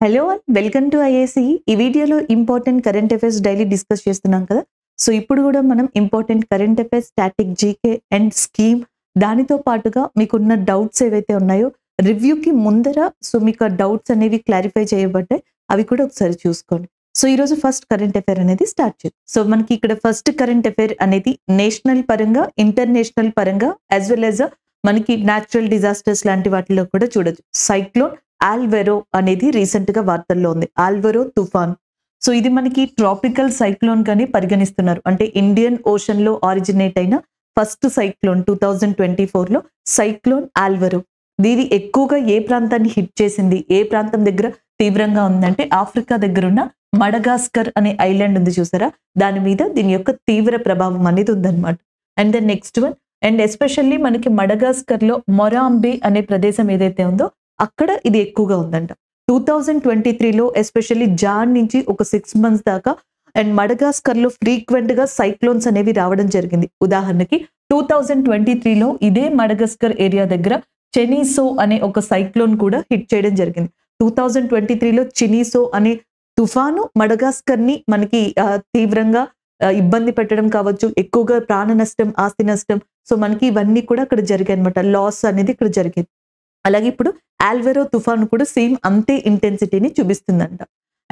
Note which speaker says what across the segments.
Speaker 1: Hello and welcome to IAC. ఈ వీడియోలో important current affairs daily discuss చేస్తున్నాం కదా. సో ఇప్పుడు కూడా మనం important current affairs, static GK and scheme, దానితో పాటుగా మీకున్న డౌట్స్ ఏవైతే ఉన్నాయో రివ్యూకి ముందర మీకు ఆ డౌట్స్ అనేవి క్లారిఫై చేయబడ్డాయి, అవి కూడా ఒకసారి చూసుకోండి. సో ఈరోజు ఫస్ట్ కరెంట్ అఫైర్ అనేది స్టార్ట్ చేద్దాం. సో మనకి ఇక్కడ ఫస్ట్ కరెంట్ అఫైర్ అనేది నేషనల్ పరంగా, ఇంటర్నేషనల్ పరంగా యాజ్ వెల్ యాజ్ మనకి న్యాచురల్ డిజాస్టర్స్ లాంటి వాటిలో కూడా చూడొచ్చు. సైక్లోన్ ఆల్వెరో అనేది రీసెంట్ గా వార్తల్లో ఉంది. ఆల్వెరో తుఫాన్. సో ఇది మనకి ట్రాపికల్ సైక్లోన్ గాని పరిగణిస్తున్నారు. అంటే ఇండియన్ ఓషన్ లో ఆరిజినేట్ అయిన ఫస్ట్ సైక్లోన్ 2024 లో సైక్లోన్ ఆల్వెరో. దీని ఎక్కువగా ఏ ప్రాంతాన్ని హిట్ చేసింది, ఏ ప్రాంతం దగ్గర తీవ్రంగా ఉందంటే ఆఫ్రికా దగ్గర ఉన్న మడగాస్కర్ అనే ఐలాండ్ ఉంది చూసారా, దాని మీద దీని యొక్క తీవ్ర ప్రభావం అనేది ఉందన్నమాట. And then next one, and especially మనకి మడగాస్కర్ లో మొరాంబే అనే ప్రదేశం ఏదైతే ఉందో అక్కడ ఇది ఎక్కువగా ఉందంట. 2023లో ఎస్పెషల్లీ జాన్ నుంచి ఒక 6 months దాకా అండ్ మడగాస్కర్ లో ఫ్రీక్వెంట్ గా సైక్లోన్స్ అనేవి రావడం జరిగింది. ఉదాహరణకి 2023లో ఇదే మడగాస్కర్ ఏరియా దగ్గర చెనీసో అనే ఒక సైక్లోన్ కూడా హిట్ చేయడం జరిగింది. 2023లో చెనీసో అనే తుఫాను మడగాస్కర్ ని మనకి తీవ్రంగా ఇబ్బంది పెట్టడం కావచ్చు, ఎక్కువగా ప్రాణ నష్టం, ఆస్తి నష్టం, సో మనకి ఇవన్నీ కూడా అక్కడ జరిగాయి అనమాట. లాస్ అనేది ఇక్కడ జరిగింది. అలాగే ఇప్పుడు ఆల్వెరో తుఫాను కూడా సేమ్ అంతే ఇంటెన్సిటీని చూపిస్తుందంట.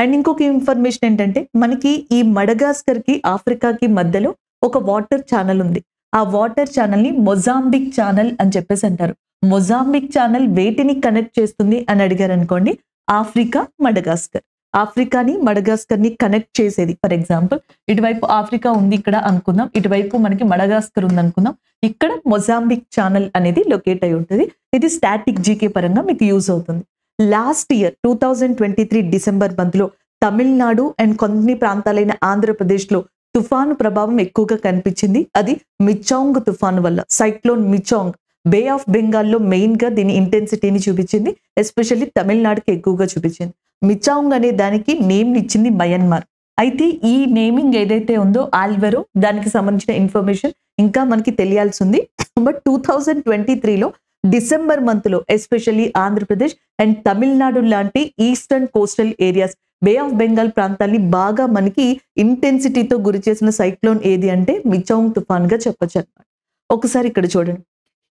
Speaker 1: అండ్ ఇంకొక ఇన్ఫర్మేషన్ ఏంటంటే మనకి ఈ మడగాస్కర్ కి ఆఫ్రికాకి మధ్యలో ఒక వాటర్ ఛానల్ ఉంది. ఆ వాటర్ ఛానల్ ని మొజాంబిక్ ఛానల్ అని చెప్పేసి అంటారు. మొజాంబిక్ ఛానల్ వేటిని కనెక్ట్ చేస్తుంది అని అడిగారు అనుకోండి, ఆఫ్రికా, మడగాస్కర్. ఆఫ్రికాని మడగాస్కర్ ని కనెక్ట్ చేసేది. ఫర్ ఎగ్జాంపుల్ ఇటువైపు ఆఫ్రికా ఉంది ఇక్కడ అనుకుందాం, ఇటువైపు మనకి మడగాస్కర్ ఉంది అనుకుందాం, ఇక్కడ మొజాంబిక్ ఛానల్ అనేది లొకేట్ అయి ఉంటుంది. ఇది స్టాటిక్ జీకే పరంగా మీకు యూజ్ అవుతుంది. లాస్ట్ ఇయర్ 2023 డిసెంబర్ మంత్ లో తమిళనాడు అండ్ కొన్ని ప్రాంతాలైన ఆంధ్రప్రదేశ్ లో తుఫాను ప్రభావం ఎక్కువగా కనిపించింది. అది మిచాంగ్ తుఫాను వల్ల. సైక్లోన్ మిచాంగ్ బే ఆఫ్ బెంగాల్లో మెయిన్ గా దీని ఇంటెన్సిటీని చూపించింది. ఎస్పెషల్లీ తమిళనాడుకి ఎక్కువగా చూపించింది. మిచాంగ్ అనే దానికి నేమ్ ఇచ్చింది మయన్మార్. అయితే ఈ నేమింగ్ ఏదైతే ఉందో ఆల్వెరో, దానికి సంబంధించిన ఇన్ఫర్మేషన్ ఇంకా మనకి తెలియాల్సి ఉంది. బట్ 2023లో డిసెంబర్ మంత్ లో ఎస్పెషల్లీ ఆంధ్రప్రదేశ్ అండ్ తమిళనాడు లాంటి eastern coastal areas, bay of Bengal ప్రాంతాన్ని బాగా మనకి ఇంటెన్సిటీతో గురి చేసిన సైక్లోన్ ఏది అంటే మిచాంగ్ తుఫాన్ గా చెప్పొచ్చు అన్నమాట. ఒకసారి ఇక్కడ చూడండి,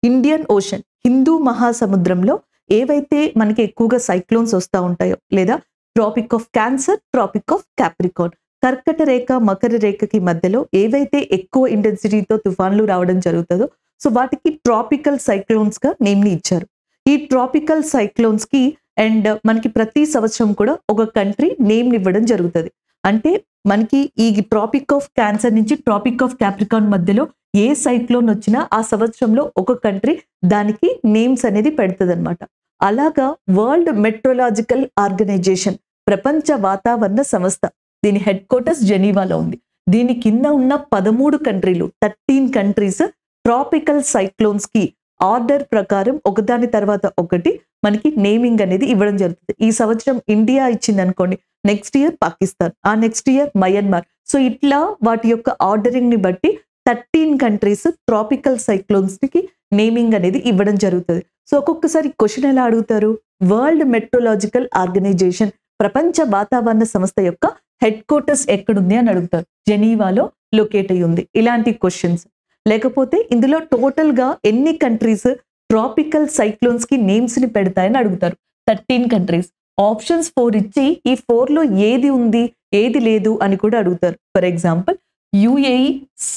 Speaker 1: ఇండియన్ ఓషన్, హిందూ మహాసముద్రంలో ఏవైతే మనకి ఎక్కువగా సైక్లోన్స్ వస్తూ ఉంటాయో, లేదా tropic of cancer, tropic of Capricorn, కర్కట రేఖ, మకర రేఖకి మధ్యలో ఏవైతే ఎక్కువ ఇంటెన్సిటీతో తుఫాన్లు రావడం జరుగుతుందో సో వాటికి ట్రాపికల్ సైక్లోన్స్ గా నేమ్ని ఇచ్చారు. ఈ ట్రాపికల్ సైక్లోన్స్ కి అండ్ మనకి ప్రతి సంవత్సరం కూడా ఒక కంట్రీ నేమ్ ఇవ్వడం జరుగుతుంది. అంటే మనకి ఈ ట్రాపిక్ ఆఫ్ క్యాన్సర్ నుంచి ట్రాపిక్ ఆఫ్ క్యాప్రికాన్ మధ్యలో ఏ సైక్లోన్ వచ్చినా ఆ సంవత్సరంలో ఒక కంట్రీ దానికి నేమ్స్ అనేది పెడుతుంది అనమాట. అలాగా వరల్డ్ మెట్రోలాజికల్ ఆర్గనైజేషన్, ప్రపంచ వాతావరణ సంస్థ, దీని హెడ్ క్వార్టర్స్ జెనీవాలో ఉంది. దీని కింద ఉన్న 13 కంట్రీలు, 13 కంట్రీస్ ట్రాపికల్ సైక్లోన్స్ కి ఆర్డర్ ప్రకారం ఒకదాని తర్వాత ఒకటి మనకి నేమింగ్ అనేది ఇవ్వడం జరుగుతుంది. ఈ సంవత్సరం ఇండియా ఇచ్చింది అనుకోండి, నెక్స్ట్ ఇయర్ పాకిస్తాన్, ఆ నెక్స్ట్ ఇయర్ మయన్మార్. సో ఇట్లా వాటి యొక్క ఆర్డరింగ్ ని బట్టి 13 కంట్రీస్ ట్రాపికల్ సైక్లోన్స్ కి నేమింగ్ అనేది ఇవ్వడం జరుగుతుంది. సో ఒక్కొక్కసారి క్వశ్చన్ ఎలా అడుగుతారు, వరల్డ్ మెట్రోలాజికల్ ఆర్గనైజేషన్, ప్రపంచ వాతావరణ సంస్థ యొక్క హెడ్ క్వార్టర్స్ ఎక్కడుంది అని అడుగుతారు. జెనీవాలో లొకేట్ అయి ఉంది. ఇలాంటి క్వశ్చన్స్. లేకపోతే ఇందులో టోటల్ గా ఎన్ని కంట్రీస్ ట్రాపికల్ సైక్లోన్స్ కి నేమ్స్ ని పెడతాయని అడుగుతారు. 13 కంట్రీస్. ఆప్షన్స్ 4 ఇచ్చి ఈ 4 లో ఏది ఉంది, ఏది లేదు అని కూడా అడుగుతారు. For example UAE,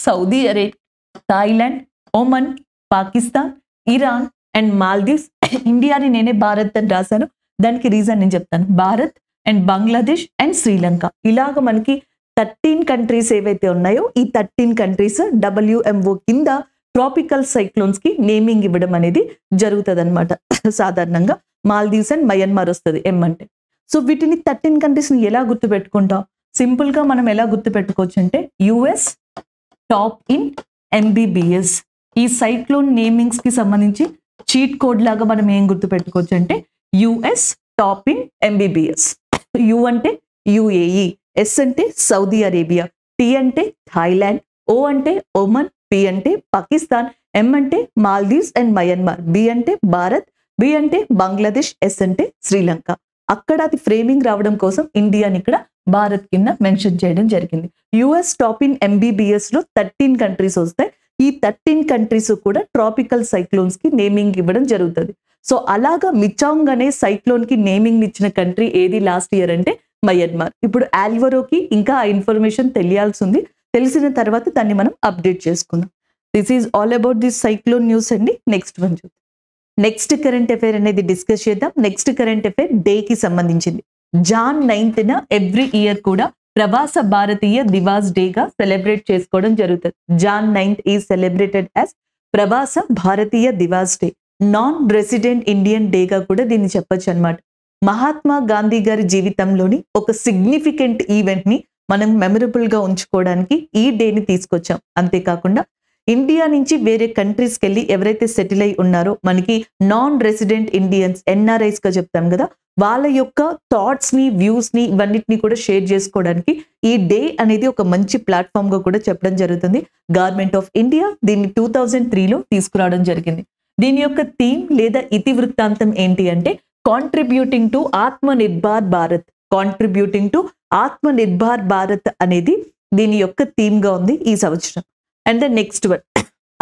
Speaker 1: Saudi Arabia, Thailand, Oman, Pakistan, Iran and Maldives. ఇండియాని నేనే భారత్ అని రాశాను, దానికి రీజన్ నేను చెప్తాను. Bharat and Bangladesh and Sri Lanka. ఇలాగ మనకి 13 కంట్రీస్ ఏవైతే ఉన్నాయో ఈ 13 కంట్రీస్ WMO కింద ట్రాపికల్ సైక్లోన్స్ కి నేమింగ్ ఇవ్వడం అనేది జరుగుతుంది అనమాట. సాధారణంగా మాల్దీవ్స్ అండ్ మయన్మార్ వస్తుంది ఎం అంటే. సో వీటిని 13 కంట్రీస్ ని ఎలా గుర్తు పెట్టుకుంటాం? సింపుల్ గా మనం ఎలా గుర్తు పెట్టుకోవచ్చు అంటే యుఎస్ టాప్ ఇన్ MBBS. ఈ సైక్లోన్ నేమింగ్స్ కి సంబంధించి చీట్ కోడ్ లాగా మనం ఏం గుర్తు పెట్టుకోవచ్చు అంటే US top in MBBS. You అంటే యుఏఈ, ఎస్ అంటే సౌదీ అరేబియా, టి అంటే థాయిలాండ్, ఓ అంటే ఒమన్, పి అంటే పాకిస్తాన్, ఎం అంటే మాల్దీవ్స్ అండ్ మయన్మార్, బి అంటే భారత్, బి అంటే బంగ్లాదేశ్, ఎస్ అంటే శ్రీలంక. అక్కడ అది ఫ్రేమింగ్ రావడం కోసం ఇండియాని ఇక్కడ భారత్ కింద మెన్షన్ చేయడం జరిగింది. యుఎస్ టాప్ ఇన్ ఎంబీబీఎస్ లో 13 కంట్రీస్ వస్తాయి. ఈ 13 కంట్రీస్ కూడా ట్రాపికల్ సైక్లోన్స్ కి నేమింగ్ ఇవ్వడం జరుగుతుంది. సో అలాగా మిచాంగ్ అనే సైక్లోన్ కి నేమింగ్ ఇచ్చిన కంట్రీ ఏది లాస్ట్ ఇయర్ అంటే మయన్మార్. ఇప్పుడు ఆల్వరోకి ఇంకా ఆ ఇన్ఫర్మేషన్ తెలియాల్సి ఉంది. తెలిసిన తర్వాత దాన్ని మనం అప్డేట్ చేసుకుందాం. This is all about this cyclone news అండి. నెక్స్ట్ వన్ చూద్దాం. నెక్స్ట్ కరెంట్ అఫైర్ అనేది డిస్కస్ చేద్దాం. నెక్స్ట్ కరెంట్ అఫైర్ డే కి సంబంధించింది. జాన్ 9th ఎవ్రీ ఇయర్ కూడా ప్రవాస భారతీయ దివాస్ డేగా సెలబ్రేట్ చేసుకోవడం జరుగుతుంది. John 9th is celebrated as Pravasa Bharatiya Divas day. Non resident Indian డేగా కూడా దీన్ని చెప్పొచ్చు అనమాట. మహాత్మా గాంధీ గారి జీవితంలోని ఒక సిగ్నిఫికెంట్ ఈవెంట్ ని మనం మెమరబుల్ గా ఉంచుకోవడానికి ఈ డేని తీసుకొచ్చాం. అంతేకాకుండా ఇండియా నుంచి వేరే కంట్రీస్కి వెళ్ళి ఎవరైతే సెటిల్ అయి ఉన్నారో మనకి నాన్ రెసిడెంట్ ఇండియన్స్ ఎన్ఆర్ఐస్ గా చెప్తాం కదా, వాళ్ళ యొక్క థాట్స్ ని వ్యూస్ ని ఇవన్నిటిని కూడా షేర్ చేసుకోవడానికి ఈ డే అనేది ఒక మంచి ప్లాట్ఫామ్ గా కూడా చెప్పడం జరుగుతుంది. గవర్నమెంట్ ఆఫ్ ఇండియా దీన్ని 2003లో తీసుకురావడం జరిగింది. దీని యొక్క థీమ్ లేదా ఇతివృత్తాంతం ఏంటి అంటే కాంట్రిబ్యూటింగ్ టు ఆత్మ నిర్భర్ భారత్. కాంట్రిబ్యూటింగ్ టు ఆత్మ నిర్భర్ భారత్ అనేది దీని యొక్క థీమ్ గా ఉంది ఈ సంవత్సరం. అండ్ ద నెక్స్ట్ వన్,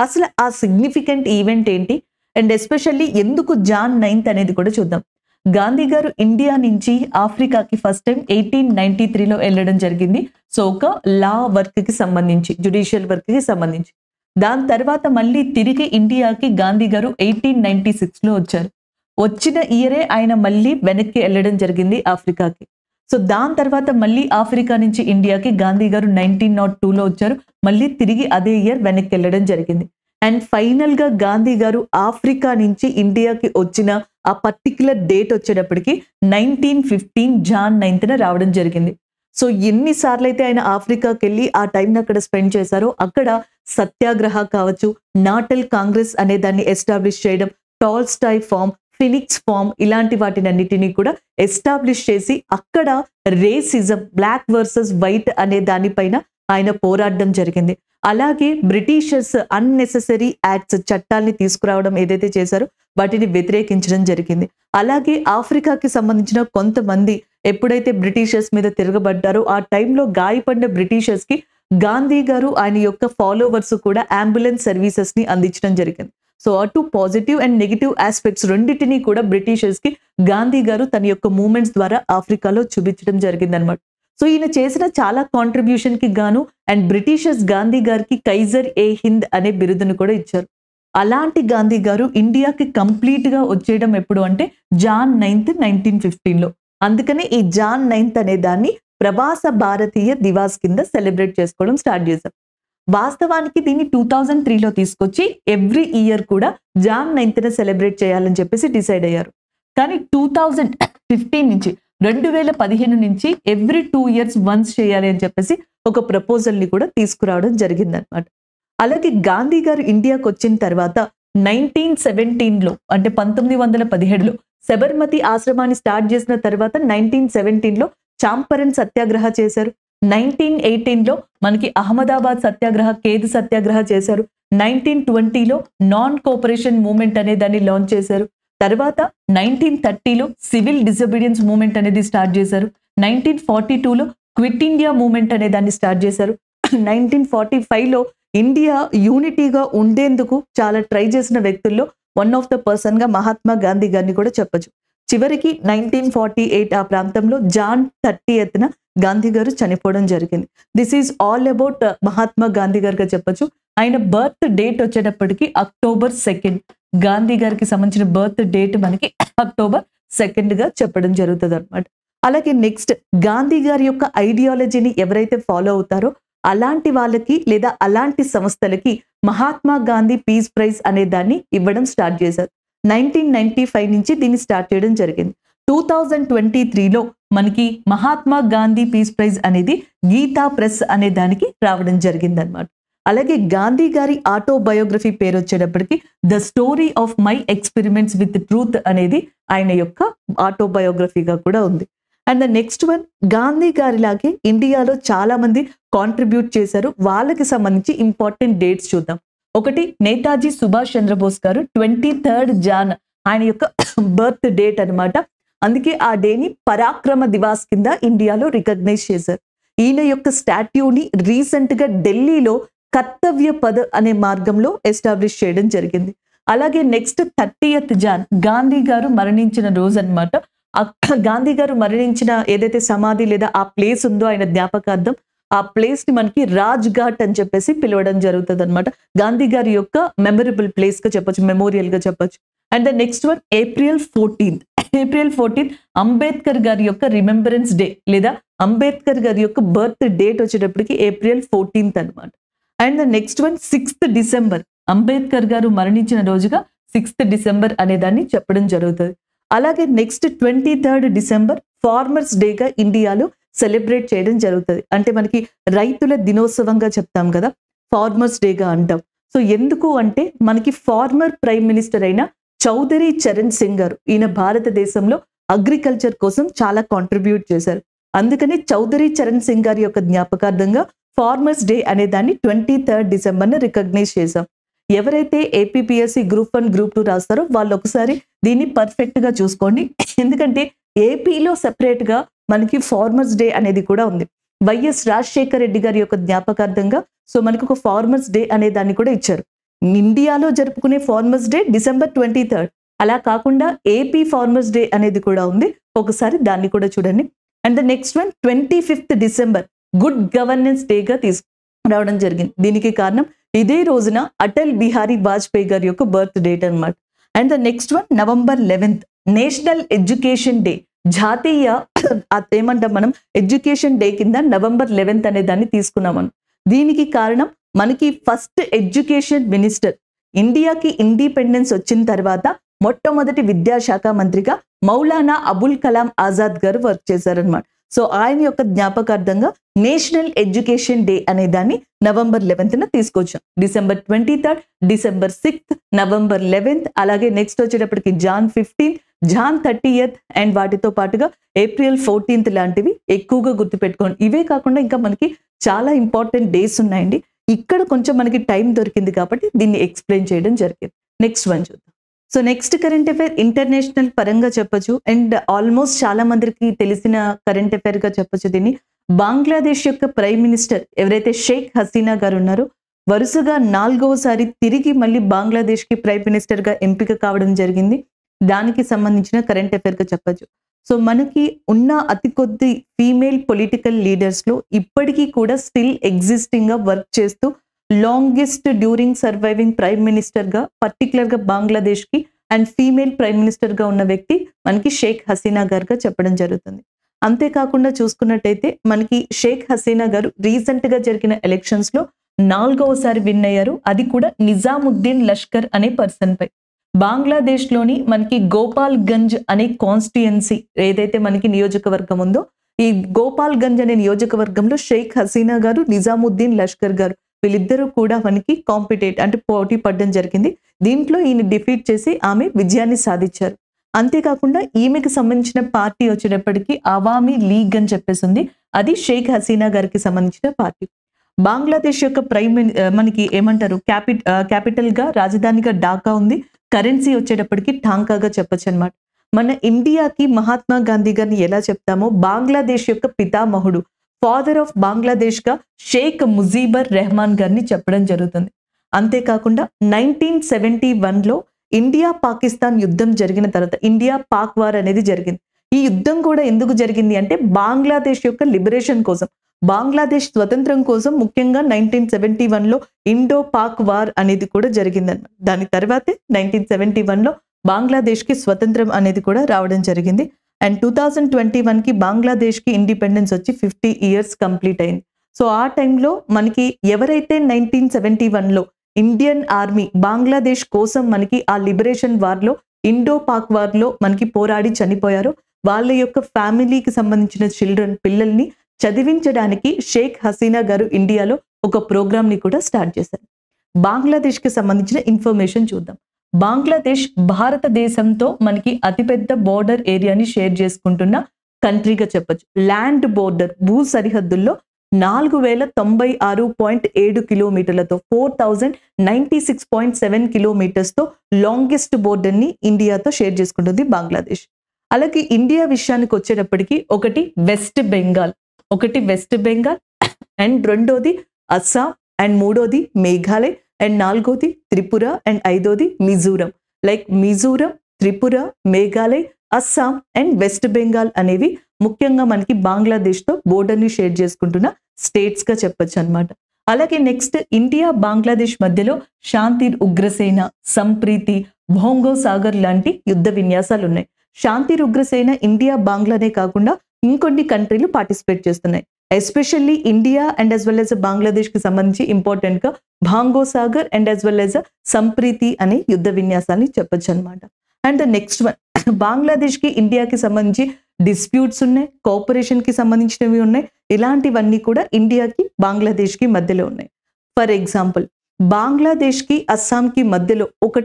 Speaker 1: అసలు ఆ సిగ్నిఫికెంట్ ఈవెంట్ ఏంటి అండ్ ఎస్పెషల్లీ ఎందుకు జాన్ 9th అనేది కూడా చూద్దాం. గాంధీ గారు ఇండియా నుంచి ఆఫ్రికాకి ఫస్ట్ టైం 1893లో వెళ్ళడం జరిగింది. సో ఒక లా వర్క్ కి సంబంధించి, జ్యుడిషియల్ వర్క్ కి సంబంధించి. దాని తర్వాత మళ్ళీ తిరిగి ఇండియాకి గాంధీ గారు 1896లో వచ్చారు. వచ్చిన ఇయరే ఆయన మళ్ళీ వెనక్కి వెళ్ళడం జరిగింది ఆఫ్రికాకి. సో దాని తర్వాత మళ్ళీ ఆఫ్రికా నుంచి ఇండియాకి గాంధీ గారు 1902లో వచ్చారు. మళ్ళీ తిరిగి అదే ఇయర్ వెనక్కి వెళ్ళడం జరిగింది. అండ్ ఫైనల్ గా గాంధీ గారు ఆఫ్రికా నుంచి ఇండియాకి వచ్చిన ఆ పర్టికులర్ డేట్ వచ్చేటప్పటికి 1915 జాన్ 9th రావడం జరిగింది. సో ఎన్నిసార్లు అయితే ఆయన ఆఫ్రికాకి వెళ్ళి ఆ టైంని అక్కడ స్పెండ్ చేశారో అక్కడ సత్యాగ్రహ కావచ్చు, నాటల్ కాంగ్రెస్ అనే దాన్ని ఎస్టాబ్లిష్ చేయడం, టాల్స్టాయ్ ఫార్మ్, ఫినిక్స్ ఫార్మ్ ఇలాంటి వాటినన్నిటినీ కూడా ఎస్టాబ్లిష్ చేసి అక్కడ రేసిజం, బ్లాక్ వర్సెస్ వైట్ అనే దానిపైన ఆయన పోరాడడం జరిగింది. అలాగే బ్రిటిషర్స్ అన్నెసెసరీ యాక్ట్స్, చట్టాలని తీసుకురావడం ఏదైతే చేశారో వాటిని వ్యతిరేకించడం జరిగింది. అలాగే ఆఫ్రికాకి సంబంధించిన కొంతమంది ఎప్పుడైతే బ్రిటిషర్స్ మీద తిరగబడ్డారో ఆ టైంలో గాయపడిన బ్రిటిషర్స్ కి గాంధీ గారు ఆయన యొక్క ఫాలోవర్స్ కూడా అంబులెన్స్ సర్వీసెస్ ని అందించడం జరిగింది. సో అటు పాజిటివ్ అండ్ నెగిటివ్ ఆస్పెక్ట్స్ రెండింటినీ కూడా బ్రిటిషర్స్ కి గాంధీ గారు తన యొక్క మూమెంట్స్ ద్వారా ఆఫ్రికాలో చూపించడం జరిగింది అనమాట. సో ఈయన చేసిన చాలా కాంట్రిబ్యూషన్ కి గాను అండ్ బ్రిటిషర్స్ గాంధీ గారికి కైజర్ ఏ హింద్ అనే బిరుదును కూడా ఇచ్చారు. అలాంటి గాంధీ గారు ఇండియాకి కంప్లీట్ గా వచ్చేయడం ఎప్పుడు అంటే జాన్ 9th 1915లో. అందుకనే ఈ జాన్ 9th అనే దాన్ని ప్రవాస భారతీయ దివాస్ కింద సెలబ్రేట్ చేసుకోవడం స్టార్ట్ చేశాం. వాస్తవానికి దీన్ని 2003లో తీసుకొచ్చి ఎవ్రీ ఇయర్ కూడా జాన్ 9th సెలబ్రేట్ చేయాలని చెప్పేసి డిసైడ్ అయ్యారు. కానీ 2015 నుంచి 2015 నుంచి ఎవ్రీ 2 years వన్స్ చేయాలి అని చెప్పేసి ఒక ప్రపోజల్ ని కూడా తీసుకురావడం జరిగింది అనమాట. అలాగే గాంధీ గారు ఇండియాకి వచ్చిన తర్వాత 1917లో అంటే 1917లో సబర్మతి ఆశ్రమాన్ని స్టార్ట్ చేసిన తర్వాత 1917లో చాంపరన్ సత్యాగ్రహ చేశారు. 1918లో మనకి అహ్మదాబాద్ సత్యాగ్రహ, ఖేద్ సత్యాగ్రహ చేశారు. 1920లో నాన్ కోఆపరేషన్ మూవ్మెంట్ అనే దాన్ని లాంచ్ చేశారు. తర్వాత 1930లో సివిల్ డిసోబీడియన్స్ మూవ్మెంట్ అనేది స్టార్ట్ చేశారు. 1942లో క్విట్ ఇండియా మూవ్మెంట్ అనే దాన్ని స్టార్ట్ చేశారు. 1945లో ఇండియా యూనిటీగా ఉండేందుకు చాలా ట్రై చేసిన వ్యక్తుల్లో వన్ ఆఫ్ ద పర్సన్ గా మహాత్మా గాంధీ గారిని కూడా చెప్పొచ్చు. చివరికి 1948 ఆ ప్రాంతంలో జాన్ 30th గాంధీ గారు చనిపోవడం జరిగింది. This is all about Mahatma Gandhi గారిగా చెప్పొచ్చు. ఆయన బర్త్ డేట్ వచ్చేటప్పటికి October 2nd. గాంధీ గారికి సంబంధించిన బర్త్ డేట్ మనకి October 2nd గా చెప్పడం జరుగుతుంది అనమాట. అలాగే నెక్స్ట్, గాంధీ గారి యొక్క ఐడియాలజీని ఎవరైతే ఫాలో అవుతారో అలాంటి వాళ్ళకి లేదా అలాంటి సంస్థలకి మహాత్మా గాంధీ పీస్ ప్రైజ్ అనే దాన్ని ఇవ్వడం స్టార్ట్ చేశారు. 1995 నుంచి దీన్ని స్టార్ట్ చేయడం జరిగింది. 2023లో మనకి మహాత్మా గాంధీ పీస్ ప్రైజ్ అనేది గీతా ప్రెస్ అనే దానికి రావడం జరిగింది అనమాట. అలాగే గాంధీ గారి ఆటోబయోగ్రఫీ పేరు వచ్చేటప్పటికి the story of my experiments with truth అనేది ఆయన యొక్క ఆటోబయోగ్రఫీగా కూడా ఉంది. And the next one, Gandhi గారిలాగే ఇండియాలో చాలా మంది కాంట్రిబ్యూట్ చేశారు. వాళ్ళకి సంబంధించి ఇంపార్టెంట్ డేట్స్ చూద్దాం. ఒకటి, నేతాజీ సుభాష్ చంద్రబోస్ గారు 23rd జాన్ ఆయన యొక్క బర్త్ డేట్ అనమాట. అందుకే ఆ డేని పరాక్రమ దివాస్ కింద ఇండియాలో రికగ్నైజ్ చేశారు. ఈయన యొక్క స్టాట్యూని రీసెంట్ గా ఢిల్లీలో కర్తవ్య పద్ అనే మార్గంలో ఎస్టాబ్లిష్ చేయడం జరిగింది. అలాగే నెక్స్ట్ 30th జాన్ గాంధీ గారు మరణించిన రోజు అనమాట. గాంధీ గారు మరణించిన ఏదైతే సమాధి లేదా ఆ ప్లేస్ ఉందో ఆయన జ్ఞాపకార్థం ఆ ప్లేస్ ని మనకి రాజ్ ఘాట్ అని చెప్పేసి పిలవడం జరుగుతుంది అనమాట. గాంధీ గారి యొక్క మెమరబుల్ ప్లేస్ గా చెప్పొచ్చు, మెమోరియల్ గా చెప్పొచ్చు. And the next one April 14th Ambedkar గారి యొక్క రిమెంబరెన్స్ డే లేదా అంబేద్కర్ గారి యొక్క బర్త్ డేట్ వచ్చేటప్పటికి April 14th అనమాట. And the next one 6th December Ambedkar గారు మరణించిన రోజుగా 6th December అనే దాన్ని చెప్పడం జరుగుతుంది. అలాగే నెక్స్ట్ 23rd December ఫార్మర్స్ డేగా ఇండియాలో సెలబ్రేట్ చేయడం జరుగుతుంది. అంటే మనకి రైతుల దినోత్సవంగా చెప్తాం కదా, ఫార్మర్స్ డేగా అంటాం. సో ఎందుకు అంటే మనకి ఫార్మర్ ప్రైమ్ మినిస్టర్ అయిన చౌదరి చరణ్ సింగ్ గారు, ఈయన భారతదేశంలో అగ్రికల్చర్ కోసం చాలా కాంట్రిబ్యూట్ చేశారు. అందుకని చౌదరి చరణ్ సింగ్ గారి యొక్క జ్ఞాపకార్థంగా ఫార్మర్స్ డే అనే దాన్ని 23rd December రికగ్నైజ్ చేశాం. ఎవరైతే APPSC Group 1 Group 2 రాస్తారో వాళ్ళు ఒకసారి దీన్ని పర్ఫెక్ట్ గా చూసుకోండి. ఎందుకంటే ఏపీలో సెపరేట్ గా మనకి ఫార్మర్స్ డే అనేది కూడా ఉంది. వైఎస్ రాజశేఖర రెడ్డి గారి యొక్క జ్ఞాపకార్థంగా సో మనకి ఒక ఫార్మర్స్ డే అనే దాన్ని కూడా ఇచ్చారు. ఇండియాలో జరుపుకునే ఫార్మర్స్ డే December 23rd, అలా కాకుండా ఏపీ ఫార్మర్స్ డే అనేది కూడా ఉంది. ఒకసారి దాన్ని కూడా చూడండి. And the next one 25th December good governance డేగా తీసుకురావడం జరిగింది. దీనికి కారణం ఇదే రోజున అటల్ బిహారీ వాజ్పేయి గారి యొక్క బర్త్ డేట్ అనమాట. And the next one November 11th national education day, జాతీయ ఏమంటాం మనం ఎడ్యుకేషన్ డే కింద November 11th అనే దాన్ని తీసుకున్నామని. దీనికి కారణం మనకి ఫస్ట్ ఎడ్యుకేషన్ మినిస్టర్, ఇండియాకి ఇండిపెండెన్స్ వచ్చిన తర్వాత మొట్టమొదటి విద్యాశాఖ మంత్రిగా మౌలానా అబుల్ కలాం ఆజాద్ గారు వర్క్ చేశారనమాట. సో ఆయన యొక్క జ్ఞాపకార్థంగా నేషనల్ ఎడ్యుకేషన్ డే అనే దాన్ని November 11th తీసుకొచ్చాం. December 23rd, December 6th, November 11th, అలాగే నెక్స్ట్ వచ్చేటప్పటికి Jan 15th, Jan 30th and వాటితో పాటుగా April 14th లాంటివి ఎక్కువగా గుర్తుపెట్టుకోండి. ఇవే కాకుండా ఇంకా మనకి చాలా ఇంపార్టెంట్ డేస్ ఉన్నాయండి. ఇక్కడ కొంచెం మనకి టైం దొరికింది కాబట్టి దీన్ని ఎక్స్ప్లెయిన్ చేయడం జరిగింది. నెక్స్ట్ వన్ చూద్దాం. So next current affair international పరంగా చెప్పొచ్చు అండ్ ఆల్మోస్ట్ చాలా మందికి తెలిసిన కరెంట్ అఫైర్ గా చెప్పొచ్చు దీన్ని. బంగ్లాదేశ్ యొక్క ప్రైమ్ మినిస్టర్ ఎవరైతే షేక్ హసీనా గారు ఉన్నారో వరుసగా 4వసారి తిరిగి మళ్ళీ బంగ్లాదేశ్ కి ప్రైమ్ మినిస్టర్ గా ఎంపిక కావడం జరిగింది. దానికి సంబంధించిన కరెంట్ అఫైర్ గా చెప్పొచ్చు. సో మనకి ఉన్న అతి కొద్ది ఫీమేల్ పొలిటికల్ లీడర్స్ లో ఇప్పటికీ కూడా స్టిల్ ఎగ్జిస్టింగ్ గా వర్క్ చేస్తూ longest during surviving prime minister గా పర్టికులర్ గా బంగ్లాదేశ్ కి అండ్ ఫీమేల్ ప్రైమ్ మినిస్టర్ గా ఉన్న వ్యక్తి మనకి షేక్ హసీనా గారుగా చెప్పడం జరుగుతుంది. అంతేకాకుండా చూసుకున్నట్టయితే మనకి షేక్ హసీనా గారు రీసెంట్ గా జరిగిన ఎలక్షన్స్ లో 4వసారి విన్ అయ్యారు. అది కూడా నిజాముద్దీన్ లష్కర్ అనే పర్సన్ పై. బంగ్లాదేశ్ లోని మనకి గోపాల్ గంజ్ అనే కాన్స్టిట్యుయెన్సీ ఏదైతే మనకి నియోజకవర్గం ఉందో, ఈ గోపాల్ గంజ్ అనే నియోజకవర్గంలో షేక్ హసీనా గారు, నిజాముద్దీన్ లష్కర్ గారు వీళ్ళిద్దరూ కూడా మనకి కాంపిటేట్ అంటే పోటీ పడడం జరిగింది. దీంట్లో ఈయన డిఫీట్ చేసి ఆమె విజయాన్ని సాధించారు. అంతేకాకుండా ఈమెకి సంబంధించిన పార్టీ వచ్చేటప్పటికి అవామీ లీగ్ అని చెప్పేసి ఉంది. అది షేక్ హసీనా గారికి సంబంధించిన పార్టీ. బంగ్లాదేశ్ యొక్క మనకి ఏమంటారు క్యాపిటల్ గా రాజధానిగా ఢాకా ఉంది. కరెన్సీ వచ్చేటప్పటికి టాంకాగా చెప్పొచ్చు అనమాట. మన ఇండియాకి మహాత్మా గాంధీ గారిని ఎలా చెప్తామో బంగ్లాదేశ్ యొక్క పితామహుడు, ఫాదర్ ఆఫ్ బంగ్లాదేశ్ గా షేక్ ముజీబర్ రెహమాన్ గారిని చెప్పడం జరుగుతుంది. అంతేకాకుండా 1971లో ఇండియా పాకిస్తాన్ యుద్ధం జరిగిన తర్వాత ఇండియా పాక్ వార్ అనేది జరిగింది. ఈ యుద్ధం కూడా ఎందుకు జరిగింది అంటే బంగ్లాదేశ్ యొక్క లిబరేషన్ కోసం, బంగ్లాదేశ్ స్వతంత్రం కోసం ముఖ్యంగా 1971లో ఇండో పాక్ వార్ అనేది కూడా జరిగిందన్నమాట. దాని తర్వాతే 1971లో బంగ్లాదేశ్ కి స్వతంత్రం అనేది కూడా రావడం జరిగింది. అండ్ 2021కి బంగ్లాదేశ్ కి ఇండిపెండెన్స్ వచ్చి 50 years కంప్లీట్ అయింది. సో ఆ టైంలో మనకి ఎవరైతే 1971లో ఇండియన్ ఆర్మీ బంగ్లాదేశ్ కోసం మనకి ఆ లిబరేషన్ వార్లో ఇండో పాక్ వార్లో మనకి పోరాడి చనిపోయారో వాళ్ళ యొక్క ఫ్యామిలీకి సంబంధించిన పిల్లల్ని చదివించడానికి షేక్ హసీనా గారు ఇండియాలో ఒక ప్రోగ్రామ్ ని కూడా స్టార్ట్ చేశారు. బంగ్లాదేశ్ కి సంబంధించిన ఇన్ఫర్మేషన్ చూద్దాం. బంగ్లాదేశ్ భారతదేశంతో మనకి అతిపెద్ద బోర్డర్ ఏరియాని షేర్ చేసుకుంటున్న కంట్రీగా చెప్పొచ్చు. ల్యాండ్ బోర్డర్ భూ సరిహద్దుల్లో 4096.7 కిలోమీటర్లతో 4096.7 కిలోమీటర్స్ తో లాంగెస్ట్ బోర్డర్ ని ఇండియాతో షేర్ చేసుకుంటుంది బంగ్లాదేశ్. అలాగే ఇండియా విషయానికి వచ్చేటప్పటికి ఒకటి వెస్ట్ బెంగాల్ అండ్ రెండోది అస్సాం అండ్ మూడోది మేఘాలయ్ అండ్ నాలుగోది త్రిపుర అండ్ ఐదోది Mizoram. Like Mizoram, Tripura, Meghalaya, Assam and west Bengal అనేవి ముఖ్యంగా మనకి బంగ్లాదేశ్తో బోర్డర్ని షేర్ చేసుకుంటున్న స్టేట్స్గా చెప్పొచ్చు అనమాట. అలాగే నెక్స్ట్ ఇండియా బంగ్లాదేశ్ మధ్యలో శాంతి ఉగ్రసేన, సంప్రీతి, భోంగో సాగర్ లాంటి యుద్ధ విన్యాసాలు ఉన్నాయి. శాంతి ఉగ్రసేన ఇండియా బంగ్లానే కాకుండా ఇంకొన్ని కంట్రీలు పార్టిసిపేట్ చేస్తున్నాయి. Especially India and as well as Bangladesh కి సంబంధించి ఇంపార్టెంట్ గా Bongo Sagar and as well as Sampriti అనే యుద్ధ విన్యాసాన్ని చెప్పొచ్చు అనమాట. And the next one, Bangladesh కి ఇండియాకి సంబంధించి డిస్ప్యూట్స్ ఉన్నాయి, కోఆపరేషన్ కి సంబంధించినవి ఉన్నాయి. ఇలాంటివన్నీ కూడా ఇండియాకి బంగ్లాదేశ్ కి మధ్యలో ఉన్నాయి. ఫర్ ఎగ్జాంపుల్, బంగ్లాదేశ్ కి అస్సాంకి మధ్యలో ఒక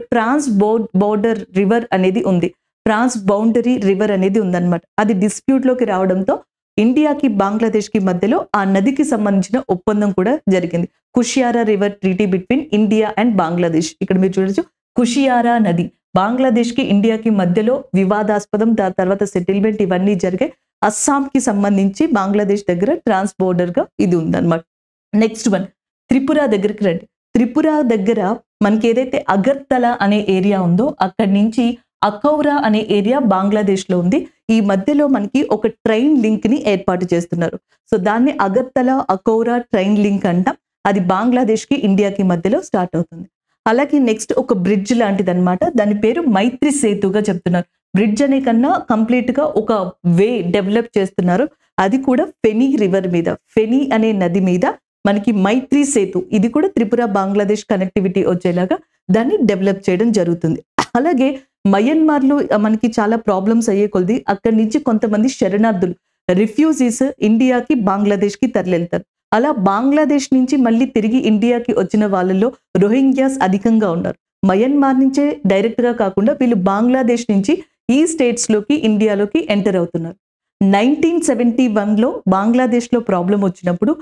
Speaker 1: బోర్డర్ రివర్ అనేది ఉంది, ట్రాన్స్ బౌండరీ రివర్ అనేది ఉందన్నమాట. అది డిస్ప్యూట్ లోకి రావడంతో ఇండియాకి బంగ్లాదేశ్ కి మధ్యలో ఆ నదికి సంబంధించిన ఒప్పందం కూడా జరిగింది. Kushiyara river treaty between India and Bangladesh. ఇక్కడ మీరు చూడొచ్చు, కుషియారా నది బంగ్లాదేశ్ కి ఇండియాకి మధ్యలో వివాదాస్పదం, దాని తర్వాత సెటిల్మెంట్ ఇవన్నీ జరిగాయి. అస్సాంకి సంబంధించి బంగ్లాదేశ్ దగ్గర ట్రాన్స్ బోర్డర్ గా ఇది ఉందన్నమాట. నెక్స్ట్ వన్, త్రిపుర దగ్గరికి రండి. త్రిపుర దగ్గర మనకి ఏదైతే అగర్తల అనే ఏరియా ఉందో అక్కడి నుంచి అకౌరా అనే ఏరియా బంగ్లాదేశ్ లో ఉంది. ఈ మధ్యలో మనకి ఒక ట్రైన్ లింక్ ని ఏర్పాటు చేస్తున్నారు. సో దాన్ని అగర్తల అకౌరా ట్రైన్ లింక్ అంటాం. అది బంగ్లాదేశ్ కి ఇండియాకి మధ్యలో స్టార్ట్ అవుతుంది. అలాగే నెక్స్ట్ ఒక బ్రిడ్జ్ లాంటిది అనమాట. దాని పేరు మైత్రి సేతుగా చెప్తున్నారు. బ్రిడ్జ్ అనే కన్నా కంప్లీట్ గా ఒక వే డెవలప్ చేస్తున్నారు. అది కూడా ఫెనీ రివర్ మీద, ఫెనీ అనే నది మీద మనకి మైత్రి సేతు, ఇది కూడా త్రిపుర బంగ్లాదేశ్ కనెక్టివిటీ వచ్చేలాగా దాన్ని డెవలప్ చేయడం జరుగుతుంది. అలాగే మయన్మార్ లో మనకి చాలా ప్రాబ్లమ్స్ అయ్యే కొద్ది అక్కడి నుంచి కొంతమంది శరణార్థులు, రిఫ్యూజీస్ ఇండియాకి బంగ్లాదేశ్ కి తరలివెళ్తారు. అలా బంగ్లాదేశ్ నుంచి మళ్ళీ తిరిగి ఇండియాకి వచ్చిన వాళ్ళలో రోహింగ్యాస్ అధికంగా ఉన్నారు. మయన్మార్ నుంచే డైరెక్ట్ గా కాకుండా వీళ్ళు బంగ్లాదేశ్ నుంచి ఈ స్టేట్స్ లోకి ఇండియాలోకి ఎంటర్ అవుతున్నారు. 1971లో బంగ్లాదేశ్ లో ప్రాబ్లం వచ్చినప్పుడు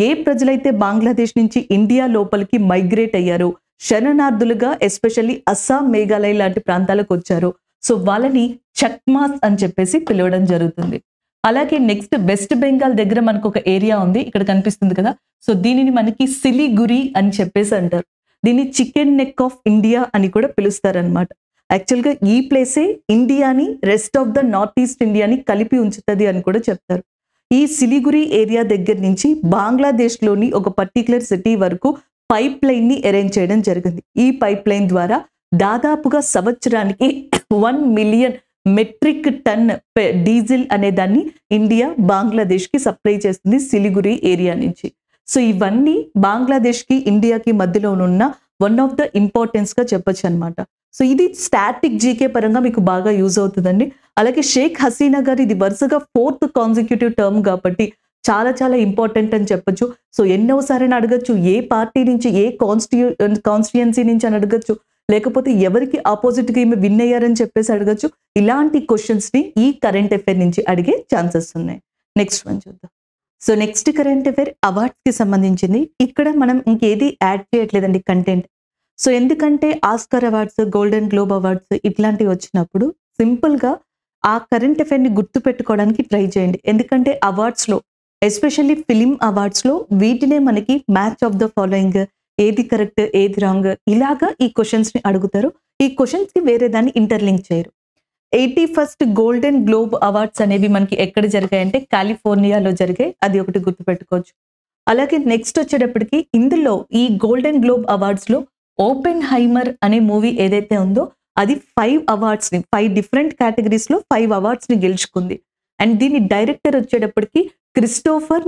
Speaker 1: ఏ ప్రజలైతే బంగ్లాదేశ్ నుంచి ఇండియా లోపలికి మైగ్రేట్ అయ్యారో, శరణార్థులుగా ఎస్పెషల్లీ అస్సాం, మేఘాలయ లాంటి ప్రాంతాలకు వచ్చారు. సో వాళ్ళని చక్మాస్ అని చెప్పేసి పిలవడం జరుగుతుంది. అలాగే నెక్స్ట్ వెస్ట్ బెంగాల్ దగ్గర మనకు ఒక ఏరియా ఉంది, ఇక్కడ కనిపిస్తుంది కదా. సో దీనిని మనకి సిలిగురి అని చెప్పేసి అంటారు. దీన్ని చికెన్ నెక్ ఆఫ్ ఇండియా అని కూడా పిలుస్తారనమాట. యాక్చువల్గా ఈ ప్లేసే ఇండియాని, rest of the north east ఇండియాని కలిపి ఉంచుతుంది అని కూడా చెప్తారు. ఈ సిలిగురి ఏరియా దగ్గర నుంచి బంగ్లాదేశ్లోని ఒక పర్టికులర్ సిటీ వరకు పైప్ లైన్ ని అరేంజ్ చేయడం జరిగింది. ఈ పైప్ లైన్ ద్వారా దాదాపుగా సంవత్సరానికి 1 మిలియన్ మెట్రిక్ టన్ డీజిల్ అనే దాన్ని ఇండియా బంగ్లాదేశ్ కి సప్లై చేస్తుంది సిలిగురి ఏరియా నుంచి. సో ఇవన్నీ బంగ్లాదేశ్ కి ఇండియాకి మధ్యలో ఉన్న వన్ ఆఫ్ ద ఇంపార్టెన్స్ గా చెప్పొచ్చు అనమాట. సో ఇది స్టాటిక్ జీకే పరంగా మీకు బాగా యూజ్ అవుతుందండి. అలాగే షేక్ హసీనా గారు ఇది వరుసగా 4th కాన్సిక్యూటివ్ టర్మ్ కాబట్టి చాలా చాలా ఇంపార్టెంట్ అని చెప్పొచ్చు. సో ఎన్నోసారి అని అడగచ్చు, ఏ పార్టీ నుంచి, ఏ కాన్స్టిట్యుయెన్సీ నుంచి అని అడగచ్చు, లేకపోతే ఎవరికి ఆపోజిట్ గా ఈమె విన్ అయ్యారని చెప్పేసి అడగచ్చు. ఇలాంటి క్వశ్చన్స్ ని ఈ కరెంట్ అఫైర్ నుంచి అడిగే ఛాన్సెస్ ఉన్నాయి. నెక్స్ట్ వన్ చూద్దాం. So next current affair awards కి సంబంధించింది. ఇక్కడ మనం ఇంకేది యాడ్ చేయట్లేదండి కంటెంట్. సో ఎందుకంటే Oscar awards, Golden Globe awards ఇట్లాంటివి వచ్చినప్పుడు సింపుల్ గా ఆ కరెంట్ అఫైర్ ని గుర్తు పెట్టుకోవడానికి ట్రై చేయండి. ఎందుకంటే అవార్డ్స్ లో, ఎస్పెషల్లీ ఫిలిం అవార్డ్స్ లో వీటినే మనకి మ్యాచ్ ఆఫ్ ద ఫాలోయింగ్, ఏది కరెక్ట్ ఏది రాంగ్, ఇలాగా ఈ క్వశ్చన్స్ ని అడుగుతారు. ఈ క్వశ్చన్స్ కి వేరే దాన్ని ఇంటర్లింక్ చేయరు. 81st గోల్డెన్ గ్లోబ్ అవార్డ్స్ అనేవి మనకి ఎక్కడ జరిగాయంటే కాలిఫోర్నియాలో జరిగాయి. అది ఒకటి గుర్తుపెట్టుకోవచ్చు. అలాగే నెక్స్ట్ వచ్చేటప్పటికి ఇందులో ఈ గోల్డెన్ గ్లోబ్ అవార్డ్స్ లో ఓపెన్ హైమర్ అనే మూవీ ఏదైతే ఉందో అది 5 అవార్డ్స్ ని, 5 డిఫరెంట్ కేటగిరీస్ లో 5 అవార్డ్స్ ని గెలుచుకుంది. అండ్ దీని డైరెక్టర్ వచ్చేటప్పటికి క్రిస్టోఫర్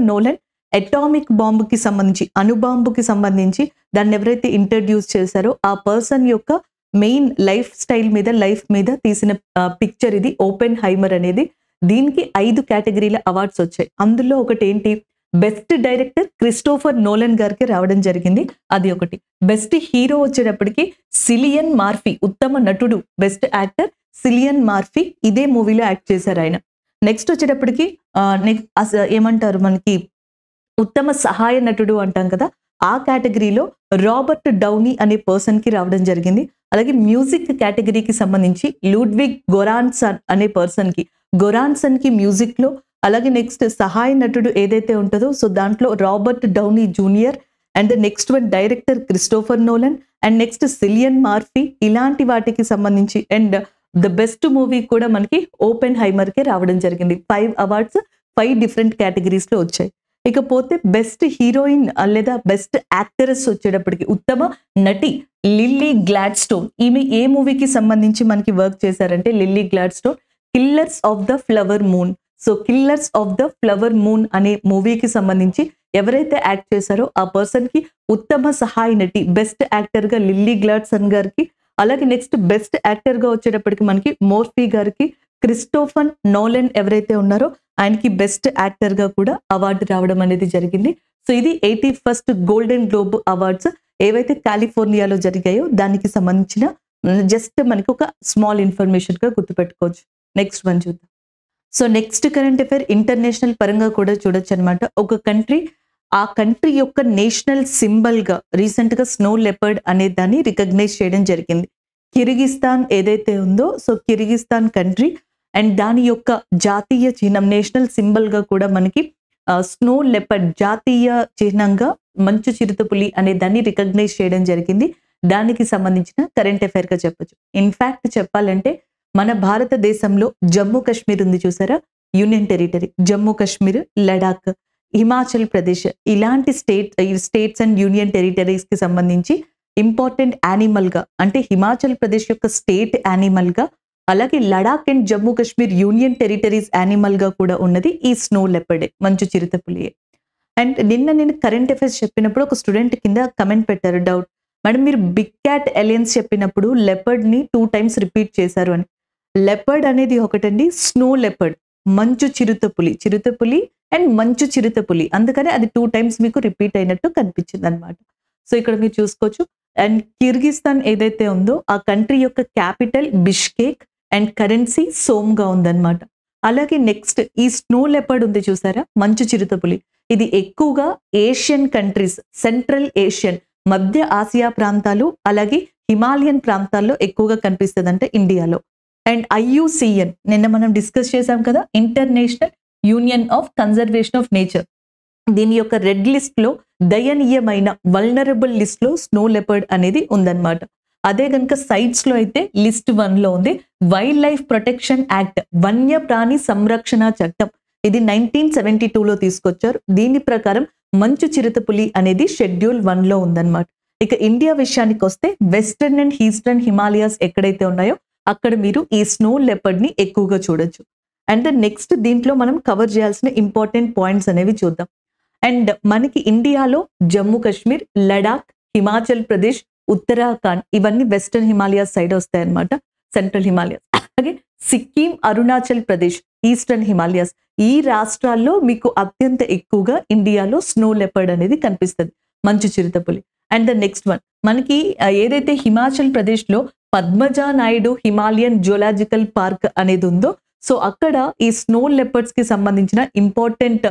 Speaker 1: నోలన్ అటామిక్ బాంబుకి సంబంధించి, అణుబాంబుకి సంబంధించి దాన్ని ఎవరైతే ఇంట్రడ్యూస్ చేశారో ఆ పర్సన్ యొక్క మెయిన్ లైఫ్ స్టైల్ మీద, లైఫ్ మీద తీసిన పిక్చర్ ఇది ఓపెన్ హైమర్ అనేది. దీనికి 5 కేటగిరీల అవార్డ్స్ వచ్చాయి. అందులో ఒకటి ఏంటి, బెస్ట్ డైరెక్టర్ క్రిస్టోఫర్ నోలన్ గారికి రావడం జరిగింది. అది ఒకటి. బెస్ట్ హీరో వచ్చేటప్పటికి సిలియన్ మార్ఫీ, ఉత్తమ నటుడు, బెస్ట్ యాక్టర్ సిలియన్ మార్ఫీ ఇదే మూవీలో యాక్ట్ చేశారు ఆయన. నెక్స్ట్ వచ్చేటప్పటికి ఏమంటారు మనకి ఉత్తమ సహాయ నటుడు అంటాం కదా, ఆ కేటగిరీలో రాబర్ట్ డౌనీ అనే పర్సన్ కి రావడం జరిగింది. అలాగే మ్యూజిక్ కేటగిరీకి సంబంధించి లూడ్విగ్ గొరాన్సన్ అనే పర్సన్కి, గొరాన్సన్కి మ్యూజిక్లో, అలాగే నెక్స్ట్ సహాయ నటుడు ఏదైతే ఉంటుందో సో దాంట్లో Robert Downey junior, and next one director Christopher Nolan, and next Cillian Murphy, ఇలాంటి వాటికి సంబంధించి అండ్ ద బెస్ట్ మూవీ కూడా మనకి ఓపెన్ హైమర్కే రావడం జరిగింది. 5 అవార్డ్స్ 5 డిఫరెంట్ కేటగిరీస్లో వచ్చాయి. ఇకపోతే బెస్ట్ హీరోయిన్ లేదా బెస్ట్ యాక్టరెస్ వచ్చేటప్పటికి ఉత్తమ నటి లిల్లీ గ్లాడ్స్టోన్. ఈమె ఏ మూవీకి సంబంధించి మనకి వర్క్ చేశారంటే lily Gladstone killers of the flower moon. So killers of the flower moon అనే మూవీకి సంబంధించి ఎవరైతే యాక్ట్ చేశారో ఆ పర్సన్ కి ఉత్తమ సహాయ నటి బెస్ట్ యాక్టర్ గా లిల్లీ గ్లాడ్సన్ గారికి, అలాగే నెక్స్ట్ బెస్ట్ యాక్టర్ గా వచ్చేటప్పటికి మనకి మోర్ఫీ గారికి, క్రిస్టోఫర్ నోలన్ ఎవరైతే ఉన్నారో ఆయనకి బెస్ట్ యాక్టర్ గా కూడా అవార్డు రావడం అనేది జరిగింది. సో ఇది 81st గోల్డెన్ గ్లోబ్ అవార్డ్స్ ఏవైతే కాలిఫోర్నియాలో జరిగాయో దానికి సంబంధించిన జస్ట్ మనకి ఒక స్మాల్ ఇన్ఫర్మేషన్ గా గుర్తుపెట్టుకోవచ్చు. నెక్స్ట్ వన్ చూద్దాం. So next current affair international పరంగా కూడా చూడొచ్చు అనమాట. ఒక కంట్రీ ఆ కంట్రీ యొక్క నేషనల్ సింబల్ గా రీసెంట్ గా స్నో లెపర్డ్ అనే దాన్ని రికగ్నైజ్ చేయడం జరిగింది. కిర్గిస్తాన్ ఏదైతే ఉందో సో కిర్గిస్తాన్ కంట్రీ అండ్ దాని యొక్క జాతీయ చిహ్నం నేషనల్ సింబల్ గా కూడా మనకి స్నో లెపర్డ్ జాతీయ చిహ్నంగా మంచు చిరుతపులి అనే దాన్ని రికగ్నైజ్ చేయడం జరిగింది. దానికి సంబంధించిన కరెంట్ అఫైర్ గా చెప్పొచ్చు. ఇన్ఫాక్ట్ చెప్పాలంటే మన భారతదేశంలో జమ్మూ కాశ్మీర్ ఉంది చూసారా, యూనియన్ టెరిటరీ, జమ్మూ కాశ్మీర్, లడాక్, హిమాచల్ ప్రదేశ్ ఇలాంటి స్టేట్స్ అండ్ యూనియన్ టెరిటరీస్ కి సంబంధించి ఇంపార్టెంట్ యానిమల్ గా అంటే హిమాచల్ ప్రదేశ్ యొక్క స్టేట్ యానిమల్ గా, అలాగే Ladakh and Jammu Kashmir union territories animal గా కూడా ఉన్నది ఈ స్నో లెపర్డే, మంచు చిరుతపులియే. అండ్ నిన్న నేను కరెంట్ అఫైర్స్ చెప్పినప్పుడు ఒక స్టూడెంట్ కింద కమెంట్ పెట్టారు డౌట్, మేడం మీరు బిగ్ క్యాట్ ఎలియన్స్ చెప్పినప్పుడు లెపర్డ్ ని 2 times రిపీట్ చేశారు అని. లెపర్డ్ అనేది ఒకటండి, స్నో లెపర్డ్ మంచు చిరుతపులి, చిరుతపులి అండ్ మంచు చిరుతపులి, అందుకనే అది 2 times మీకు రిపీట్ అయినట్టు కనిపించింది అనమాట. సో ఇక్కడ మీరు చూసుకోవచ్చు. అండ్ కిర్గిస్తాన్ ఏదైతే ఉందో ఆ కంట్రీ యొక్క capital Bishkek and currency som గా ఉందన్నమాట. అలాగే నెక్స్ట్ ఈ స్నో లెపర్డ్ ఉంది చూసారా, మంచు చిరుతపులి, ఇది ఎక్కువగా ఏషియన్ కంట్రీస్, సెంట్రల్ ఏషియన్ మధ్య ఆసియా ప్రాంతాలు అలాగే హిమాలయన్ ప్రాంతాల్లో ఎక్కువగా కనిపిస్తుంది అంటే ఇండియాలో. అండ్ IUCN నిన్న మనం డిస్కస్ చేసాం కదా, international union of conservation of nature, దీని యొక్క రెడ్ లిస్ట్ లో దయనీయమైన వల్నరబుల్ లిస్ట్ లో స్నో లెపర్డ్ అనేది ఉందన్నమాట. అదే కనుక సైట్స్ లో అయితే లిస్ట్ 1 లో ఉంది. వైల్డ్ లైఫ్ ప్రొటెక్షన్ యాక్ట్, వన్య ప్రాణి సంరక్షణ చట్టం, ఇది 1972లో తీసుకొచ్చారు. దీని ప్రకారం మంచు చిరుతపులి అనేది షెడ్యూల్ 1 లో ఉందన్నమాట. ఇక ఇండియా విషయానికి వస్తే వెస్టర్న్ అండ్ ఈస్టర్న్ హిమాలయాస్ ఎక్కడైతే ఉన్నాయో అక్కడ మీరు ఈ స్నో లెపర్డ్ ని ఎక్కువగా చూడొచ్చు. అండ్ నెక్స్ట్ దీంట్లో మనం కవర్ చేయాల్సిన ఇంపార్టెంట్ పాయింట్స్ అనేవి చూద్దాం. అండ్ మనకి ఇండియాలో జమ్మూ కాశ్మీర్, లడాక్, హిమాచల్ ప్రదేశ్, ఉత్తరాఖండ్ ఇవన్నీ వెస్టర్న్ హిమాలయాస్ సైడ్ వస్తాయి అన్నమాట, సెంట్రల్ హిమాలయాస్. అలాగే సిక్కిం, అరుణాచల్ ప్రదేశ్ ఈస్టర్న్ హిమాలయాస్, ఈ రాష్ట్రాల్లో మీకు అత్యంత ఎక్కువగా ఇండియాలో స్నో లెపర్డ్ అనేది కనిపిస్తుంది, మంచు చిరుతపులి. అండ్ ద నెక్స్ట్ వన్ మనకి ఏదైతే హిమాచల్ ప్రదేశ్ లో Padmaja Naidu Himalayan zoological park అనేది ఉందో సో అక్కడ ఈ స్నో లెపర్డ్స్ కి సంబంధించిన ఇంపార్టెంట్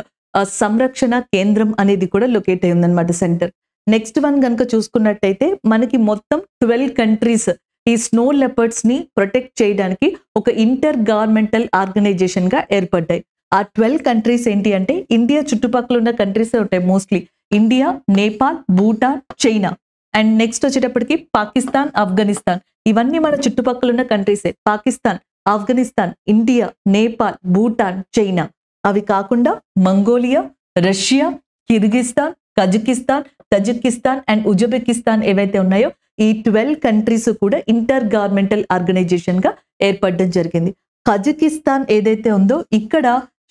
Speaker 1: సంరక్షణ కేంద్రం అనేది కూడా లొకేట్ అయి ఉందన్నమాట, సెంటర్. నెక్స్ట్ వన్ కనుక చూసుకున్నట్టయితే మనకి మొత్తం 12 కంట్రీస్ ఈ స్నో లెపర్డ్స్ ని ప్రొటెక్ట్ చేయడానికి ఒక ఇంటర్ గవర్నమెంటల్ ఆర్గనైజేషన్ గా ఏర్పడ్డాయి. ఆ 12 కంట్రీస్ ఏంటి అంటే ఇండియా చుట్టుపక్కల ఉన్న కంట్రీస్ ఉంటాయి mostly, India, Nepal, Bhutan, China. And next వచ్చేటప్పటికి పాకిస్తాన్, ఆఫ్ఘనిస్తాన్, ఇవన్నీ మన చుట్టుపక్కల ఉన్న కంట్రీసే. Pakistan, Afghanistan, India, Nepal, Bhutan, China. అవి కాకుండా Mongolia, Russia, Kyrgyzstan, Kazakhstan, Tajikistan and Uzbekistan ఏవైతే ఉన్నాయో ఈ 12 కంట్రీస్ కూడా ఇంటర్ గవర్నమెంటల్ ఆర్గనైజేషన్ గా ఏర్పడడం జరిగింది. కజకిస్తాన్ ఏదైతే ఉందో ఇక్కడ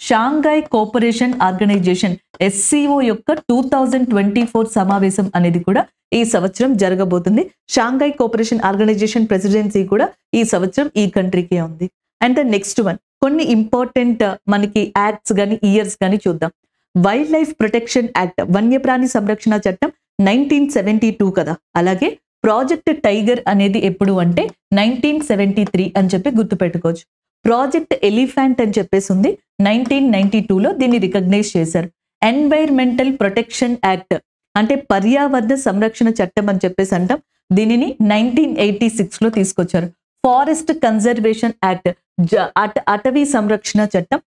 Speaker 1: షాంఘై కోఆపరేషన్ ఆర్గనైజేషన్ SCO యొక్క 2024 సమావేశం అనేది కూడా ఈ సంవత్సరం జరగబోతుంది. షాంఘై కోఆపరేషన్ ఆర్గనైజేషన్ ప్రెసిడెన్సీ కూడా ఈ సంవత్సరం ఈ కంట్రీకే ఉంది. అండ్ ద నెక్స్ట్ వన్ కొన్ని ఇంపార్టెంట్ మనకి యాక్ట్స్ కానీ ఇయర్స్ కానీ చూద్దాం. వైల్డ్ లైఫ్ ప్రొటెక్షన్ యాక్ట్, వన్యప్రాణి సంరక్షణ చట్టం 1972 కదా. అలాగే ప్రాజెక్ట్ టైగర్ అనేది ఎప్పుడు అంటే 1973 అని చెప్పి గుర్తుపెట్టుకోవచ్చు. ప్రాజెక్ట్ ఎలిఫెంట్ అని చెప్పేసి ఉంది 1992లో దీన్ని రికగ్నైజ్ చేశారు. ఎన్వైర్మెంటల్ ప్రొటెక్షన్ యాక్ట్ అంటే పర్యావరణ సంరక్షణ చట్టం అని చెప్పేసి అంటాం, దీనిని 1986లో తీసుకొచ్చారు. ఫారెస్ట్ కన్జర్వేషన్ యాక్ట్, అటవీ సంరక్షణ చట్టం,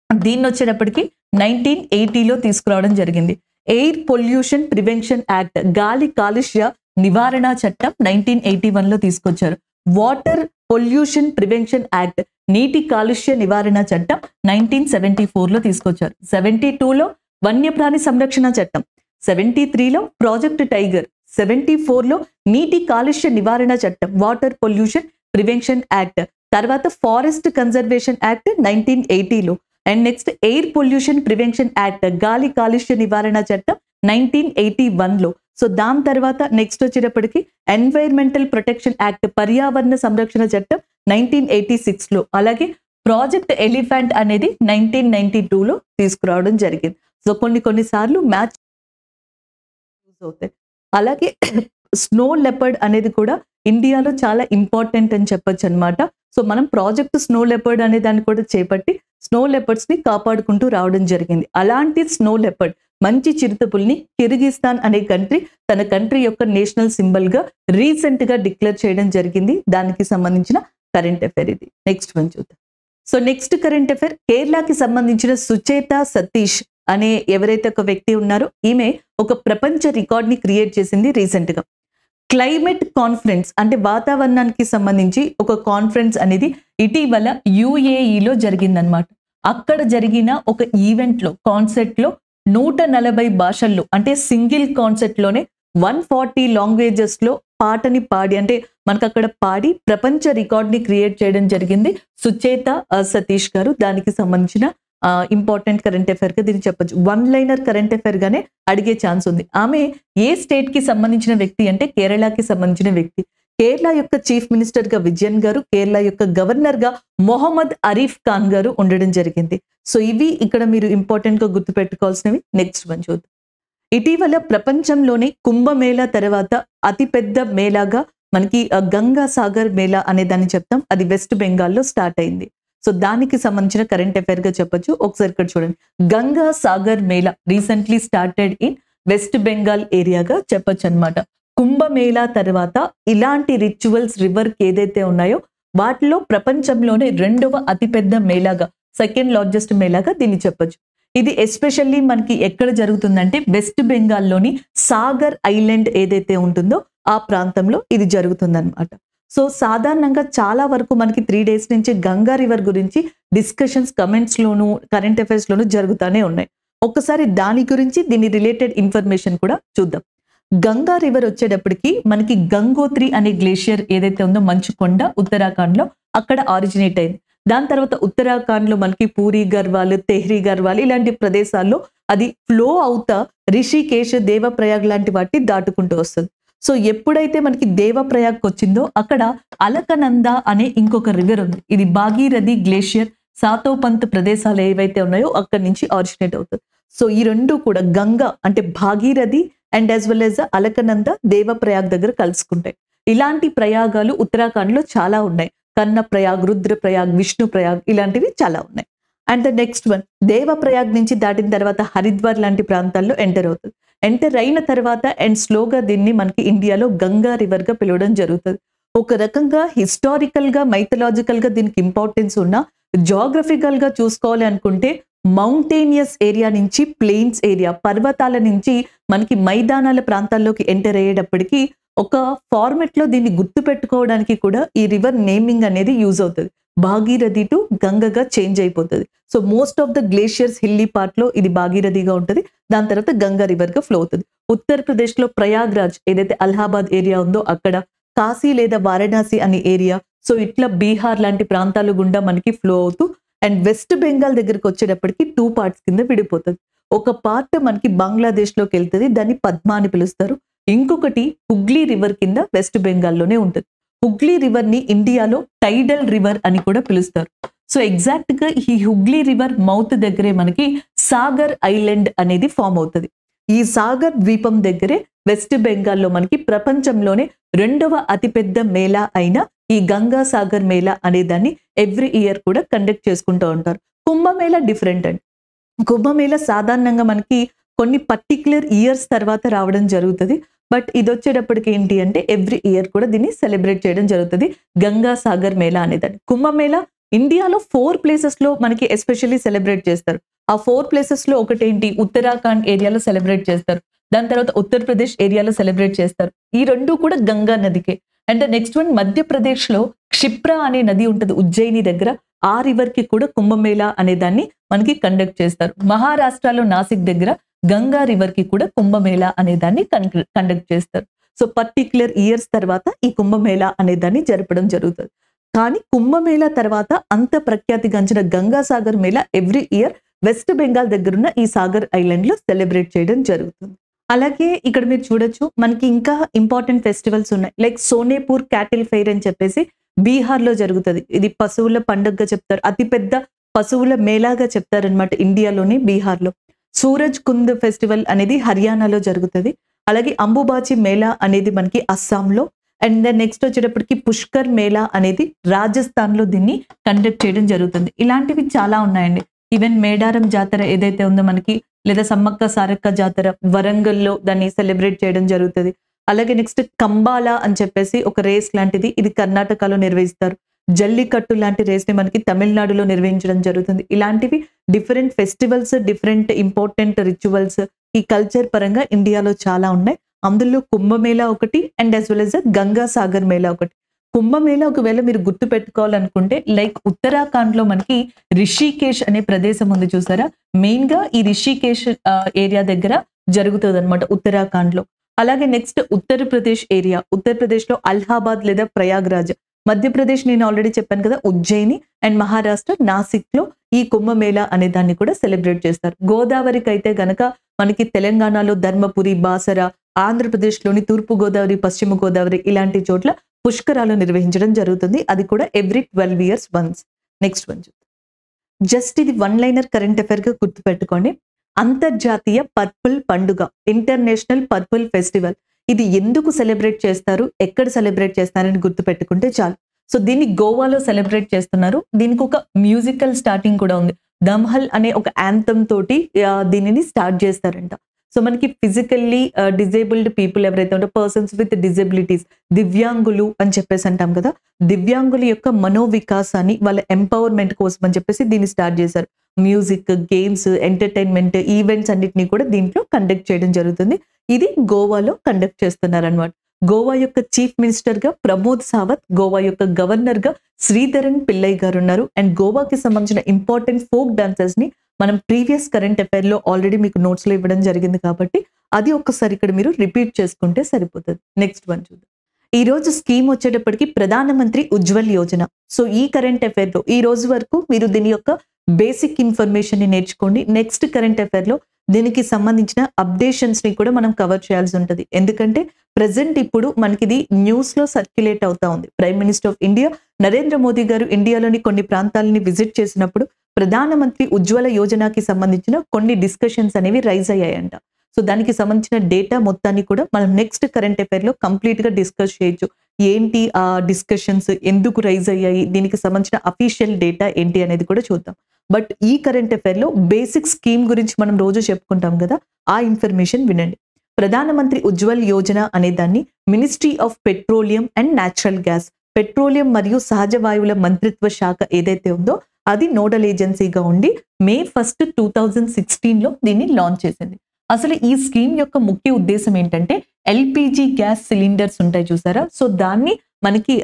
Speaker 1: దీన్ని వచ్చేటప్పటికి 1980లో తీసుకురావడం జరిగింది. ఎయిర్ పొల్యూషన్ ప్రివెన్షన్ యాక్ట్, గాలి కాలుష్య నివారణ చట్టం 1981లో తీసుకొచ్చారు. వాటర్ పొల్యూషన్ ప్రివెన్షన్ యాక్ట్, నీటి కాలుష్య నివారణ చట్టం 1974లో తీసుకొచ్చారు. 72లో వన్యప్రాణి సంరక్షణ చట్టం, 73లో ప్రాజెక్ట్ టైగర్, 74లో నీటి కాలుష్య నివారణ చట్టం వాటర్ పొల్యూషన్ ప్రివెన్షన్ యాక్ట్, తర్వాత ఫారెస్ట్ కన్జర్వేషన్ యాక్ట్ 1980లో, and next air pollution prevention act, గాలి కాలుష్య నివారణ చట్టం 1981లో. సో దాని తర్వాత నెక్స్ట్ వచ్చేటప్పటికి ఎన్వైర్మెంటల్ ప్రొటెక్షన్ యాక్ట్, పర్యావరణ సంరక్షణ చట్టం 1986లో, అలాగే ప్రాజెక్ట్ ఎలిఫెంట్ అనేది 1992లో తీసుకురావడం జరిగింది. సో కొన్నిసార్లు మ్యాచ్ యూజ్ అవుతాయి. అలాగే స్నో లెపర్డ్ అనేది కూడా ఇండియాలో చాలా ఇంపార్టెంట్ అని చెప్పొచ్చు అనమాట. సో మనం ప్రాజెక్ట్ స్నో లెపర్డ్ అనే దాన్ని కూడా చేపట్టి స్నో లెపర్డ్స్ ని కాపాడుకుంటూ రావడం జరిగింది. అలాంటి స్నో లెపర్డ్ మంచి చిరుతపుల్ని కిర్గిస్తాన్ అనే కంట్రీ తన కంట్రీ యొక్క నేషనల్ సింబల్ గా రీసెంట్ గా డిక్లేర్ చేయడం జరిగింది. దానికి సంబంధించిన కరెంట్ అఫైర్ ఇది. నెక్స్ట్ వన్ చూద్దాం. సో నెక్స్ట్ కరెంట్ అఫైర్, కేరళకి సంబంధించిన సుచేత సతీష్ అనే ఎవరైతే ఒక వ్యక్తి ఉన్నారో ఈమె ఒక ప్రపంచ రికార్డ్ ని క్రియేట్ చేసింది రీసెంట్ గా. క్లైమేట్ కాన్ఫరెన్స్ అంటే వాతావరణానికి సంబంధించి ఒక కాన్ఫరెన్స్ అనేది ఇటీవల యుఏఈలో జరిగిందనమాట. అక్కడ జరిగిన ఒక ఈవెంట్ లో కాన్సెప్ట్ లో 140 భాషల్లో అంటే సింగిల్ కాన్సెప్ట్ లోనే 140 లాంగ్వేజెస్ లో పాటని పాడి అంటే మనకు అక్కడ పాడి ప్రపంచ రికార్డ్ ని క్రియేట్ చేయడం జరిగింది సుచేత సతీష్ గారు. దానికి సంబంధించిన ఇంపార్టెంట్ కరెంట్ అఫైర్ గా దీన్ని చెప్పొచ్చు. వన్ లైనర్ కరెంట్ అఫైర్ గానే అడిగే ఛాన్స్ ఉంది. ఆమె ఏ స్టేట్ కి సంబంధించిన వ్యక్తి అంటే కేరళకి సంబంధించిన వ్యక్తి. కేరళ యొక్క చీఫ్ మినిస్టర్ గా విజయన్ గారు, కేరళ యొక్క గవర్నర్ గా మొహమ్మద్ అరీఫ్ ఖాన్ గారు ఉండడం జరిగింది. సో ఇవి ఇక్కడ మీరు ఇంపార్టెంట్ గా గుర్తుపెట్టుకోవాల్సినవి. నెక్స్ట్ వన్ చూద్దాం. ఇటీవల ప్రపంచంలోనే కుంభమేళా తర్వాత అతిపెద్ద మేళాగా మనకి గంగా సాగర్ మేళా అనే దాన్ని చెప్తాం. అది వెస్ట్ బెంగాల్లో స్టార్ట్ అయింది. సో దానికి సంబంధించిన కరెంట్ అఫైర్ గా చెప్పొచ్చు. ఒకసారి ఇక్కడ చూడండి. Ganga Sagar Mela recently started in West Bengal ఏరియాగా చెప్పొచ్చు అనమాట. కుంభమేళా తర్వాత ఇలాంటి రిచువల్స్ రివర్ కి ఏదైతే ఉన్నాయో వాటిలో ప్రపంచంలోనే రెండవ అతిపెద్ద మేళాగా, సెకండ్ లార్జెస్ట్ మేళాగా దీన్ని చెప్పొచ్చు. ఇది ఎస్పెషల్లీ మనకి ఎక్కడ జరుగుతుందంటే వెస్ట్ బెంగాల్లోని సాగర్ ఐలాండ్ ఏదైతే ఉంటుందో ఆ ప్రాంతంలో ఇది జరుగుతుందన్నమాట. సో సాధారణంగా చాలా వరకు మనకి 3 days నుంచి గంగా రివర్ గురించి డిస్కషన్స్ కమెంట్స్ లోను కరెంట్ అఫైర్స్ లోను జరుగుతూనే ఉన్నాయి. ఒక్కసారి దాని గురించి దీని రిలేటెడ్ ఇన్ఫర్మేషన్ కూడా చూద్దాం. గంగా రివర్ వచ్చేటప్పటికి మనకి గంగోత్రి అనే గ్లేషియర్ ఏదైతే ఉందో మంచుకొండ ఉత్తరాఖండ్ లో అక్కడ ఆరిజినేట్ అయింది. దాని తర్వాత ఉత్తరాఖండ్ లో మనకి పూరి గర్వాల్, తెహ్రీ గర్వాల్ ఇలాంటి ప్రదేశాల్లో అది ఫ్లో అవుతా రిషికేశ్, దేవప్రయాగ్ లాంటి వాటిని దాటుకుంటూ వస్తుంది. సో ఎప్పుడైతే మనకి దేవప్రయాగ్ వచ్చిందో అక్కడ అలకనంద అనే ఇంకొక రివర్ ఉంది. ఇది భాగీరథి గ్లేషియర్ సాతోపంత్ ప్రదేశాలు ఏవైతే ఉన్నాయో అక్కడి నుంచి ఆరిజినేట్ అవుతుంది. సో ఈ రెండు కూడా గంగా అంటే Bhagirathi and as well as Alaknanda Devprayag దగ్గర కలుసుకుంటాయి. ఇలాంటి ప్రయాగాలు ఉత్తరాఖండ్ లో చాలా ఉన్నాయి. కన్న ప్రయాగ్, రుద్ర ప్రయాగ్, విష్ణు ప్రయాగ్ ఇలాంటివి చాలా ఉన్నాయి. And the next one, Devprayag నుంచి దాటిన తర్వాత హరిద్వార్ లాంటి ప్రాంతాల్లో ఎంటర్ అవుతుంది. ఎంటర్ అయిన తర్వాత అండ్ స్లోగా దీన్ని మనకి ఇండియాలో గంగా రివర్ గా పిలవడం జరుగుతుంది. ఒక రకంగా హిస్టారికల్ గా మైథలాజికల్ గా దీనికి ఇంపార్టెన్స్ ఉన్న, జాగ్రఫికల్ గా చూసుకోవాలి అనుకుంటే మౌంటేనియస్ ఏరియా నుంచి ప్లెయిన్స్ ఏరియా, పర్వతాల నుంచి మనకి మైదానాల ప్రాంతాల్లోకి ఎంటర్ అయ్యేటప్పటికి ఒక ఫార్మెట్ లో దీన్ని గుర్తు పెట్టుకోవడానికి కూడా ఈ రివర్ నేమింగ్ అనేది యూజ్ అవుతుంది. భాగీరథి టు గంగగా చేంజ్ అయిపోతుంది. So most of the glaciers hilly part లో ఇది భాగీరథిగా ఉంటుంది. దాని తర్వాత గంగా రివర్ గా ఫ్లో అవుతుంది. ఉత్తరప్రదేశ్ లో ప్రయాగ్రాజ్ ఏదైతే అలహాబాద్ ఏరియా ఉందో అక్కడ, కాశీ లేదా వారణాసి అనే ఏరియా, సో ఇట్లా బీహార్ లాంటి ప్రాంతాలు గుండా మనకి ఫ్లో అవుతూ అండ్ వెస్ట్ బెంగాల్ దగ్గరికి వచ్చేటప్పటికి 2 parts కింద విడిపోతుంది. ఒక పార్ట్ మనకి బంగ్లాదేశ్ లోకి వెళ్తుంది, దాన్ని పద్మా అని పిలుస్తారు. ఇంకొకటి హుగ్లీ రివర్ కింద వెస్ట్ బెంగాల్లోనే ఉంటుంది. హుగ్లీ రివర్ ని ఇండియాలో టైడల్ రివర్ అని కూడా పిలుస్తారు. సో ఎగ్జాక్ట్ గా ఈ హుగ్లీ రివర్ మౌత్ దగ్గరే మనకి సాగర్ ఐలాండ్ అనేది ఫామ్ అవుతుంది. ఈ సాగర్ ద్వీపం దగ్గరే వెస్ట్ బెంగాల్లో మనకి ప్రపంచంలోనే రెండవ అతిపెద్ద మేళా అయిన ఈ గంగా సాగర్ మేళా అనే దాన్ని ఎవ్రీ ఇయర్ కూడా కండక్ట్ చేసుకుంటూ ఉంటారు. కుంభమేళా డిఫరెంట్ అండి. కుంభమేళా సాధారణంగా మనకి కొన్ని పర్టిక్యులర్ ఇయర్స్ తర్వాత రావడం జరుగుతుంది. బట్ ఇది వచ్చేటప్పటికి ఏంటి అంటే ఎవ్రీ ఇయర్ కూడా దీన్ని సెలబ్రేట్ చేయడం జరుగుతుంది, గంగా సాగర్ మేళా అనేదాన్ని. కుంభమేళా ఇండియాలో 4 ప్లేసెస్ లో మనకి ఎస్పెషల్లీ సెలబ్రేట్ చేస్తారు. ఆ 4 ప్లేసెస్ లో ఒకటేంటి, ఉత్తరాఖండ్ ఏరియాలో సెలబ్రేట్ చేస్తారు, దాని తర్వాత ఉత్తరప్రదేశ్ ఏరియాలో సెలబ్రేట్ చేస్తారు. ఈ రెండు కూడా గంగా నదికే. అండ్ నెక్స్ట్ వన్ మధ్యప్రదేశ్ లో క్షిప్రా అనే నది ఉంటుంది ఉజ్జయిని దగ్గర, ఆ రివర్ కి కూడా కుంభమేళా అనే దాన్ని మనకి కండక్ట్ చేస్తారు. మహారాష్ట్రలో నాసిక్ దగ్గర గంగా రివర్ కి కూడా కుంభమేళా అనే దాన్ని కండక్ట్ చేస్తారు. సో పర్టిక్యులర్ ఇయర్స్ తర్వాత ఈ కుంభమేళా అనే దాన్ని జరపడం జరుగుతుంది. కానీ కుంభమేళా తర్వాత అంత ప్రఖ్యాతిగాంచిన గంగా సాగర్ మేళా ఎవ్రీ ఇయర్ వెస్ట్ బెంగాల్ దగ్గరున్న ఈ సాగర్ ఐలాండ్ లో సెలబ్రేట్ చేయడం జరుగుతుంది. అలాగే ఇక్కడ మీరు చూడొచ్చు మనకి ఇంకా ఇంపార్టెంట్ ఫెస్టివల్స్ ఉన్నాయి. లైక్ సోనేపూర్ క్యాటిల్ ఫెయిర్ అని చెప్పేసి బీహార్ లో జరుగుతుంది. ఇది పశువుల పండుగగా చెప్తారు, అతిపెద్ద పశువుల మేళాగా చెప్తారనమాట ఇండియాలోని బీహార్ లో. సూరజ్ కుంద్ ఫెస్టివల్ అనేది హర్యానాలో జరుగుతుంది. అలాగే అంబుబాచి మేళా అనేది మనకి అస్సాంలో. అండ్ దెన్ నెక్స్ట్ వచ్చేటప్పటికి పుష్కర్ మేళా అనేది రాజస్థాన్ లో దీన్ని కండక్ట్ చేయడం జరుగుతుంది. ఇలాంటివి చాలా ఉన్నాయండి. ఈవెన్ మేడారం జాతర ఏదైతే ఉందో మనకి, లేదా సమ్మక్క సారక్క జాతర వరంగల్లో దాన్ని సెలబ్రేట్ చేయడం జరుగుతుంది. అలాగే నెక్స్ట్ కంబాలా అని చెప్పేసి ఒక రేస్ లాంటిది, ఇది కర్ణాటకలో నిర్వహిస్తారు. జల్లికట్టు లాంటి రేస్ ని మనకి తమిళనాడులో నిర్వహించడం జరుగుతుంది. ఇలాంటివి different festivals, different important rituals ఈ కల్చర్ పరంగా ఇండియాలో చాలా ఉన్నాయి. అందులో కుంభమేళా ఒకటి and as well as Ganga Sagar Mela ఒకటి. కుంభమేళా ఒకవేళ మీరు గుర్తు పెట్టుకోవాలనుకుంటే లైక్ ఉత్తరాఖండ్ లో మనకి రిషికేష్ అనే ప్రదేశం ఉంది చూసారా, మెయిన్ గా ఈ రిషికేష్ ఏరియా దగ్గర జరుగుతుంది అనమాట ఉత్తరాఖండ్ లో. అలాగే నెక్స్ట్ ఉత్తరప్రదేశ్ ఏరియా, ఉత్తరప్రదేశ్ లో అలహాబాద్ లేదా ప్రయాగ్రాజ్. మధ్యప్రదేశ్ నేను ఆల్రెడీ చెప్పాను కదా ఉజ్జయిని, అండ్ మహారాష్ట్ర నాసిక్ లో ఈ కుంభమేళా అనే దాన్ని కూడా సెలబ్రేట్ చేస్తారు. గోదావరికి అయితే గనక మనకి తెలంగాణలో ధర్మపురి, బాసర, ఆంధ్రప్రదేశ్ లోని తూర్పు గోదావరి, పశ్చిమ గోదావరి ఇలాంటి చోట్ల పుష్కరాలు నిర్వహించడం జరుగుతుంది. అది కూడా every 12 years once. Next one చూద్దాం. జస్ట్ ఇది 1 liner కరెంట్ అఫైర్ గా గుర్తుపెట్టుకోండి. అంతర్జాతీయ పర్పుల్ పండుగ, ఇంటర్నేషనల్ పర్పుల్ ఫెస్టివల్. ఇది ఎందుకు సెలబ్రేట్ చేస్తారు, ఎక్కడ సెలబ్రేట్ చేస్తారని గుర్తుపెట్టుకుంటే చాలు. సో దీన్ని గోవాలో సెలబ్రేట్ చేస్తున్నారు. దీనికి ఒక మ్యూజికల్ స్టార్టింగ్ కూడా ఉంది. దమ్హల్ అనే ఒక యాంథమ్ తోటి దీనిని స్టార్ట్ చేస్తారంట. సో మనకి ఫిజికల్లీ డిజేబుల్డ్ పీపుల్ ఎవరైతే ఉంటారో, పర్సన్స్ విత్ డిజబిలిటీస్, దివ్యాంగులు అని చెప్పేసి అంటాం కదా, దివ్యాంగుల యొక్క మనోవికాసాన్ని, వాళ్ళ ఎంపవర్మెంట్ కోసం అని చెప్పేసి దీన్ని స్టార్ట్ చేశారు. మ్యూజిక్, గేమ్స్, ఎంటర్టైన్మెంట్, ఈవెంట్స్ అన్నిటినీ కూడా దీంట్లో కండక్ట్ చేయడం జరుగుతుంది. ఇది గోవాలో కండక్ట్ చేస్తున్నారు అనమాట. గోవా యొక్క చీఫ్ మినిస్టర్ గా ప్రమోద్ సావత్, గోవా యొక్క గవర్నర్ గా శ్రీధరన్ పిల్లై గారు ఉన్నారు. అండ్ గోవాకి సంబంధించిన ఇంపార్టెంట్ ఫోక్ డాన్సర్స్ ని మనం ప్రీవియస్ కరెంట్ అఫైర్ లో ఆల్రెడీ మీకు నోట్స్ లో ఇవ్వడం జరిగింది కాబట్టి అది ఒక్కసారి ఇక్కడ మీరు రిపీట్ చేసుకుంటే సరిపోతుంది. నెక్స్ట్ వన్ చూద్దాం. ఈ రోజు స్కీమ్ వచ్చేటప్పటికి ప్రధానమంత్రి ఉజ్వల్ యోజన. సో ఈ కరెంట్ అఫైర్ లో ఈ రోజు వరకు మీరు దీని యొక్క బేసిక్ ఇన్ఫర్మేషన్ ని నేర్చుకోండి. నెక్స్ట్ కరెంట్ అఫైర్ లో దీనికి సంబంధించిన అప్డేషన్స్ ని కూడా మనం కవర్ చేయాల్సి ఉంటుంది. ఎందుకంటే ప్రెసెంట్ ఇప్పుడు మనకి ఇది న్యూస్ లో సర్క్యులేట్ అవుతా ఉంది. Prime minister of India Narendra Modi గారు ఇండియాలోని కొన్ని ప్రాంతాలని విజిట్ చేసినప్పుడు ప్రధానమంత్రి ఉజ్వల యోజనకి సంబంధించిన కొన్ని డిస్కషన్స్ అనేవి రైజ్ అయ్యాయంట. సో దానికి సంబంధించిన డేటా మొత్తాన్ని కూడా మనం నెక్స్ట్ కరెంట్ అఫైర్ లో కంప్లీట్ గా డిస్కస్ చేయొచ్చు. ఏంటి ఆ డిస్కషన్స్, ఎందుకు రైజ్ అయ్యాయి, దీనికి సంబంధించిన అఫీషియల్ డేటా ఏంటి అనేది కూడా చూద్దాం. బట్ ఈ కరెంట్ అఫైర్ లో బేసిక్ స్కీమ్ గురించి మనం రోజు చెప్పుకుంటాం కదా, ఆ ఇన్ఫర్మేషన్ వినండి. ప్రధానమంత్రి ఉజ్వల్ యోజన అనే దాన్ని ministry of petroleum and natural gas, petroleum మరియు సహజ వాయువుల మంత్రిత్వ శాఖ ఏదైతే ఉందో అది నోడల్ ఏజెన్సీగా ఉండి May 1, 2016 లో దీన్ని లాంచ్ చేసింది. అసలు ఈ స్కీమ్ యొక్క ముఖ్య ఉద్దేశం ఏంటంటే ఎల్పిజి గ్యాస్ సిలిండర్స్ ఉంటాయి చూసారా, సో దాన్ని మనకి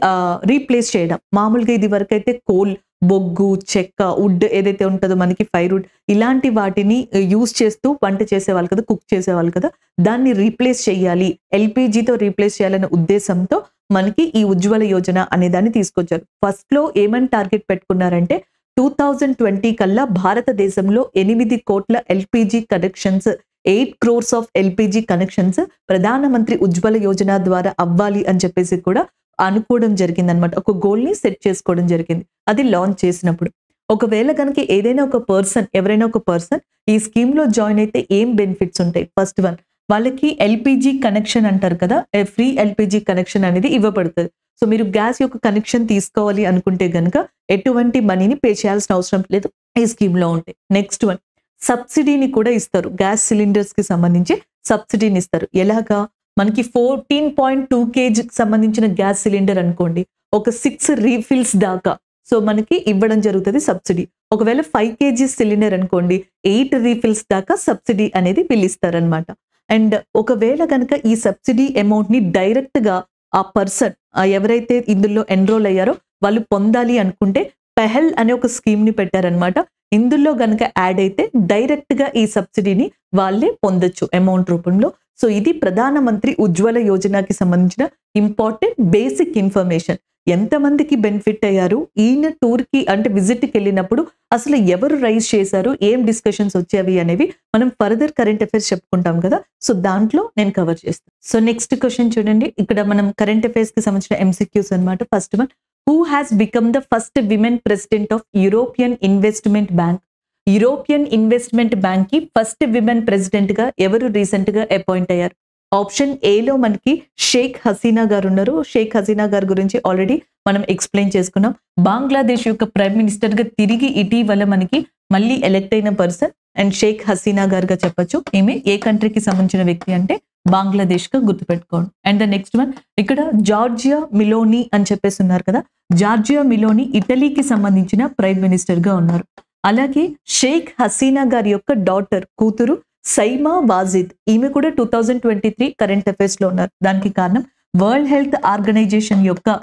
Speaker 1: రీప్లేస్ చేయడం. మామూలుగా ఇది వరకు అయితే కోల్, బొగ్గు, చెక్క, వుడ్ ఏదైతే ఉంటుందో మనకి ఫైర్వుడ్, ఇలాంటి వాటిని యూజ్ చేస్తూ వంట చేసేవాళ్ళు కదా, కుక్ చేసేవాళ్ళు కదా, దాన్ని రీప్లేస్ చేయాలి, ఎల్పిజితో రీప్లేస్ చేయాలనే ఉద్దేశంతో మనకి ఈ ఉజ్వల యోజన అనే దాన్ని తీసుకొచ్చారు. ఫస్ట్ లో ఏమని టార్గెట్ పెట్టుకున్నారంటే 2020 కల్లా భారతదేశంలో 8 కోట్ల LPG connections, 8 crores of LPG connections ప్రధానమంత్రి ఉజ్వల యోజన ద్వారా అవ్వాలి అని చెప్పేసి కూడా అనుకోవడం జరిగింది అనమాట. ఒక గోల్ ని సెట్ చేసుకోవడం జరిగింది అది లాంచ్ చేసినప్పుడు. ఒకవేళ కనుక ఏదైనా ఒక పర్సన్, ఎవరైనా ఒక పర్సన్ ఈ స్కీమ్ లో జాయిన్ అయితే ఏం బెనిఫిట్స్ ఉంటాయి? ఫస్ట్ వన్, వాళ్ళకి ఎల్పిజి కనెక్షన్ అంటారు కదా, ఫ్రీ ఎల్పిజి కనెక్షన్ అనేది ఇవ్వబడుతుంది. సో మీరు గ్యాస్ యొక్క కనెక్షన్ తీసుకోవాలి అనుకుంటే గనుక ఎటువంటి మనీని పే చేయాల్సిన అవసరం లేదు, ఈ స్కీమ్ లో ఉంటాయి. నెక్స్ట్ వన్, సబ్సిడీని కూడా ఇస్తారు. గ్యాస్ సిలిండర్స్ కి సంబంధించి సబ్సిడీని ఇస్తారు. ఎలాగా? మనకి 14.2 kg సంబంధించిన గ్యాస్ సిలిండర్ అనుకోండి, ఒక 6 రీఫిల్స్ దాకా సో మనకి ఇవ్వడం జరుగుతుంది సబ్సిడీ. ఒకవేళ 5 kg సిలిండర్ అనుకోండి, 8 రీఫిల్స్ దాకా సబ్సిడీ అనేది పిలుస్తారనమాట. అండ్ ఒకవేళ కనుక ఈ సబ్సిడీ అమౌంట్ ని డైరెక్ట్ గా ఆ పర్సన్ ఎవరైతే ఇందులో ఎన్రోల్ అయ్యారో వాళ్ళు పొందాలి అనుకుంటే పెహల్ అనే ఒక స్కీమ్ ని పెట్టారనమాట. ఇందులో గనక యాడ్ అయితే డైరెక్ట్ గా ఈ సబ్సిడీని వాళ్ళే పొందొచ్చు అమౌంట్ రూపంలో. సో ఇది ప్రధానమంత్రి ఉజ్వల యోజనకి సంబంధించిన ఇంపార్టెంట్ బేసిక్ ఇన్ఫర్మేషన్. ఎంతమందికి బెనిఫిట్ అయ్యారు, ఈయన టూర్ కి అంటే విజిట్ కి వెళ్ళినప్పుడు అసలు ఎవరు రైజ్ చేశారు, ఏం డిస్కషన్స్ వచ్చేవి అనేవి మనం ఫర్దర్ కరెంట్ అఫైర్స్ చెప్పుకుంటాం కదా. సో దాంట్లో నేను కవర్ చేస్తాను. సో నెక్స్ట్ క్వశ్చన్ చూడండి, ఇక్కడ మనం కరెంట్ అఫైర్స్ కి సంబంధించిన MCQs అనమాట. First one, who has become the first women president of European Investment bank? European Investment bank కి ఫస్ట్ విమెన్ ప్రెసిడెంట్ గా ఎవరు రీసెంట్ గా అపాయింట్ అయ్యారు? ఆప్షన్ ఏలో మనకి షేక్ హసీనా గారు ఉన్నారు. షేక్ హసీనా గారి గురించి ఆల్రెడీ మనం ఎక్స్ప్లెయిన్ చేసుకున్నాం. బంగ్లాదేశ్ యొక్క ప్రైమ్ మినిస్టర్ గా తిరిగి ఇటీవల మనకి మళ్ళీ ఎలెక్ట్ అయిన పర్సన్ అండ్ షేక్ హసీనా గారుగా చెప్పొచ్చు. ఈమె ఏ కంట్రీకి సంబంధించిన వ్యక్తి అంటే బంగ్లాదేశ్ గా గుర్తుపెట్టుకోండి. అండ్ ద నెక్స్ట్ వన్, ఇక్కడ జార్జియా మిలోనీ అని చెప్పేసి ఉన్నారు కదా. జార్జియా మిలోనీ ఇటలీకి సంబంధించిన ప్రైమ్ మినిస్టర్ గా ఉన్నారు. అలాగే షేక్ హసీనా గారి యొక్క డాటర్ కూతురు సైమా వాజిద్, ఈమె కూడా 2023 కరెంట్ అఫైర్స్ లో ఉన్నారు. దానికి కారణం వరల్డ్ హెల్త్ ఆర్గనైజేషన్ యొక్క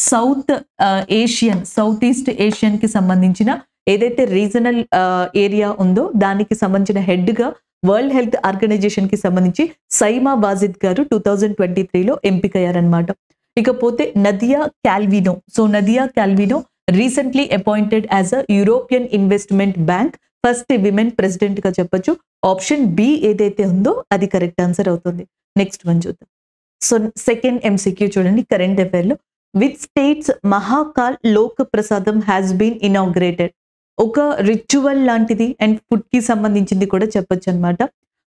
Speaker 1: సౌత్ ఈస్ట్ ఏషియన్ కి సంబంధించిన ఏదైతే రీజనల్ ఏరియా ఉందో దానికి సంబంధించిన హెడ్ గా వరల్డ్ హెల్త్ ఆర్గనైజేషన్ కి సంబంధించి సైమా వాజిద్ గారు 2023లో ఎంపికయ్యారనమాట. ఇకపోతే Nadia Calvino. So Nadia Calvino recently appointed as a European Investment Bank first women president గా చెప్పొచ్చు. ఆప్షన్ బి ఏదైతే ఉందో అది కరెక్ట్ ఆన్సర్ అవుతుంది. నెక్స్ట్ వన్ చూద్దాం. సో సెకండ్ MCQ చూడండి కరెంట్ అఫైర్ లో, which states Mahakal Lok prasadam has been inaugurated? ఒక రిచువల్ లాంటిది అండ్ ఫుడ్ కి సంబంధించింది కూడా చెప్పొచ్చు అనమాట.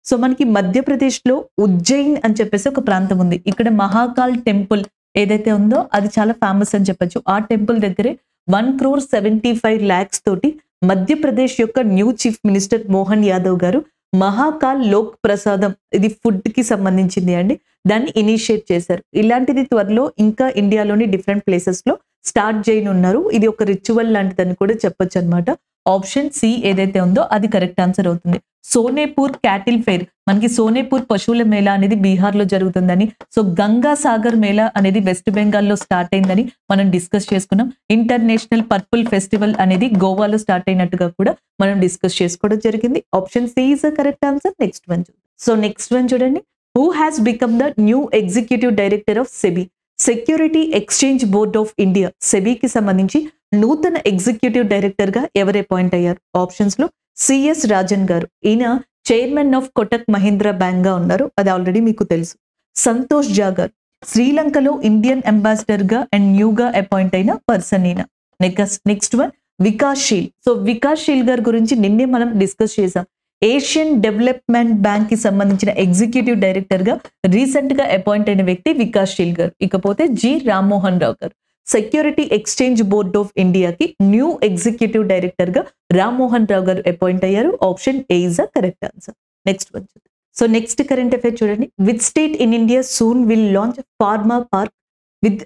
Speaker 1: సో మనకి మధ్యప్రదేశ్ లో ఉజ్జయిన్ అని చెప్పేసి ఒక ప్రాంతం ఉంది. ఇక్కడ మహాకాల్ టెంపుల్ ఏదైతే ఉందో అది చాలా ఫేమస్ అని చెప్పొచ్చు. ఆ టెంపుల్ దగ్గరే 1,75 crore తోటి మధ్యప్రదేశ్ యొక్క new chief minister Mohan Yadav గారు మహాకాల్ లోక్ ప్రసాదం, ఇది ఫుడ్ కి సంబంధించింది అండి, దాన్ని ఇనిషియేట్ చేశారు. ఇలాంటిది త్వరలో ఇంకా ఇండియాలోని డిఫరెంట్ ప్లేసెస్ లో స్టార్ట్ చేయనున్నారు. ఇది ఒక రిచువల్ లాంటిదని కూడా చెప్పొచ్చు అనమాట. ఆప్షన్ సి ఏదైతే ఉందో అది కరెక్ట్ ఆన్సర్ అవుతుంది. సోనేపూర్ క్యాటిల్ ఫెయిర్, మనకి సోనేపూర్ పశువుల మేళా అనేది బీహార్ లో జరుగుతుందని, సో గంగా సాగర్ మేళా అనేది వెస్ట్ బెంగాల్లో స్టార్ట్ అయిందని మనం డిస్కస్ చేసుకున్నాం. ఇంటర్నేషనల్ పర్పుల్ ఫెస్టివల్ అనేది గోవాలో స్టార్ట్ అయినట్టుగా కూడా మనం డిస్కస్ చేసుకోవడం జరిగింది. Option C is the correct answer. Next one చూద్దాం. సో నెక్స్ట్ వన్ చూడండి, who has become the new executive director of SEBI? Security exchange board of India సెబీకి సంబంధించి నూతన ఎగ్జిక్యూటివ్ డైరెక్టర్ గా ఎవరు అపాయింట్ అయ్యారు? ఆప్షన్స్ లో సిఎస్ రాజన్ గారు, ఈయన chairman of Kotak Mahindra bank గా ఉన్నారు, అది ఆల్రెడీ మీకు తెలుసు. సంతోష్ జా గారు శ్రీలంకలో ఇండియన్ అంబాసిడర్ గా అండ్ న్యూగా అపాయింట్ అయిన పర్సన్ ఈయన. Next one Vikas Sheel. So Vikas Sheel గారి గురించి నిన్నే మనం డిస్కస్ చేసాం. ఏషియన్ డెవలప్మెంట్ బ్యాంక్ కి సంబంధించిన ఎగ్జిక్యూటివ్ డైరెక్టర్ గా రీసెంట్ గా అపాయింట్ అయిన వ్యక్తి వికాస్ శీల్ గారు. ఇకపోతే జి రామ్మోహన్ రావు గారు సెక్యూరిటీ ఎక్స్చేంజ్ బోర్డ్ ఆఫ్ ఇండియాకి న్యూ ఎగ్జిక్యూటివ్ డైరెక్టర్ గా రామ్మోహన్ రావు గారు అపాయింట్ అయ్యారు. Option A is the correct answer. Next one చూద్దాం. సో నెక్స్ట్ కరెంట్ అఫైర్ చూడండి, which state in India soon will launch pharma park with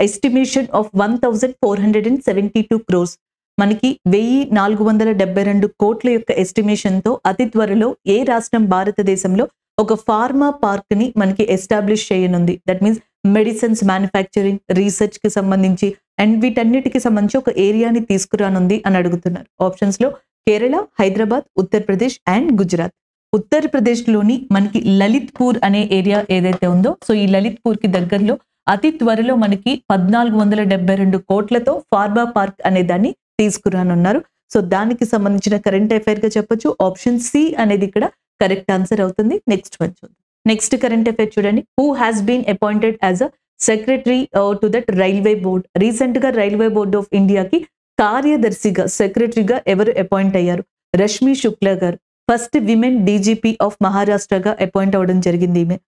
Speaker 1: estimation of 1,472 crores? మనకి 1,472 కోట్ల యొక్క estimation తో అతి త్వరలో ఏ రాష్ట్రం భారతదేశంలో ఒక ఫార్మా పార్క్ ని మనకి ఎస్టాబ్లిష్ చేయనుంది? That means medicines manufacturing, research కి సంబంధించి అండ్ వీటన్నిటికి సంబంధించి ఒక ఏరియాని తీసుకురానుంది అని అడుగుతున్నారు. ఆప్షన్స్ లో కేరళ, హైదరాబాద్, ఉత్తరప్రదేశ్ అండ్ గుజరాత్. ఉత్తరప్రదేశ్ లోని మనకి లలిత్పూర్ అనే ఏరియా ఏదైతే ఉందో, సో ఈ లలిత్పూర్ కి దగ్గరలో అతి త్వరలో మనకి 1,472 కోట్లతో ఫార్మా పార్క్ అనే దాన్ని తీసుకురానున్నారు. సో దానికి సంబంధించిన కరెంట్ అఫైర్ గా చెప్పొచ్చు. ఆప్షన్ సి అనేది ఇక్కడ కరెక్ట్ ఆన్సర్ అవుతుంది. నెక్స్ట్ వన్ చూద్దాం. నెక్స్ట్ కరెంట్ అఫైర్ చూడండి, who has been appointed as a secretary to that railway board? Recent గా రైల్వే బోర్డ్ ఆఫ్ ఇండియాకి కార్యదర్శిగా సెక్రటరీగా ఎవరు అపాయింట్ అయ్యారు? Rashmi Shukla garu. First women DGP of మహారాష్ట్రగా అపాయింట్ అవ్వడం జరిగింది ఈమె.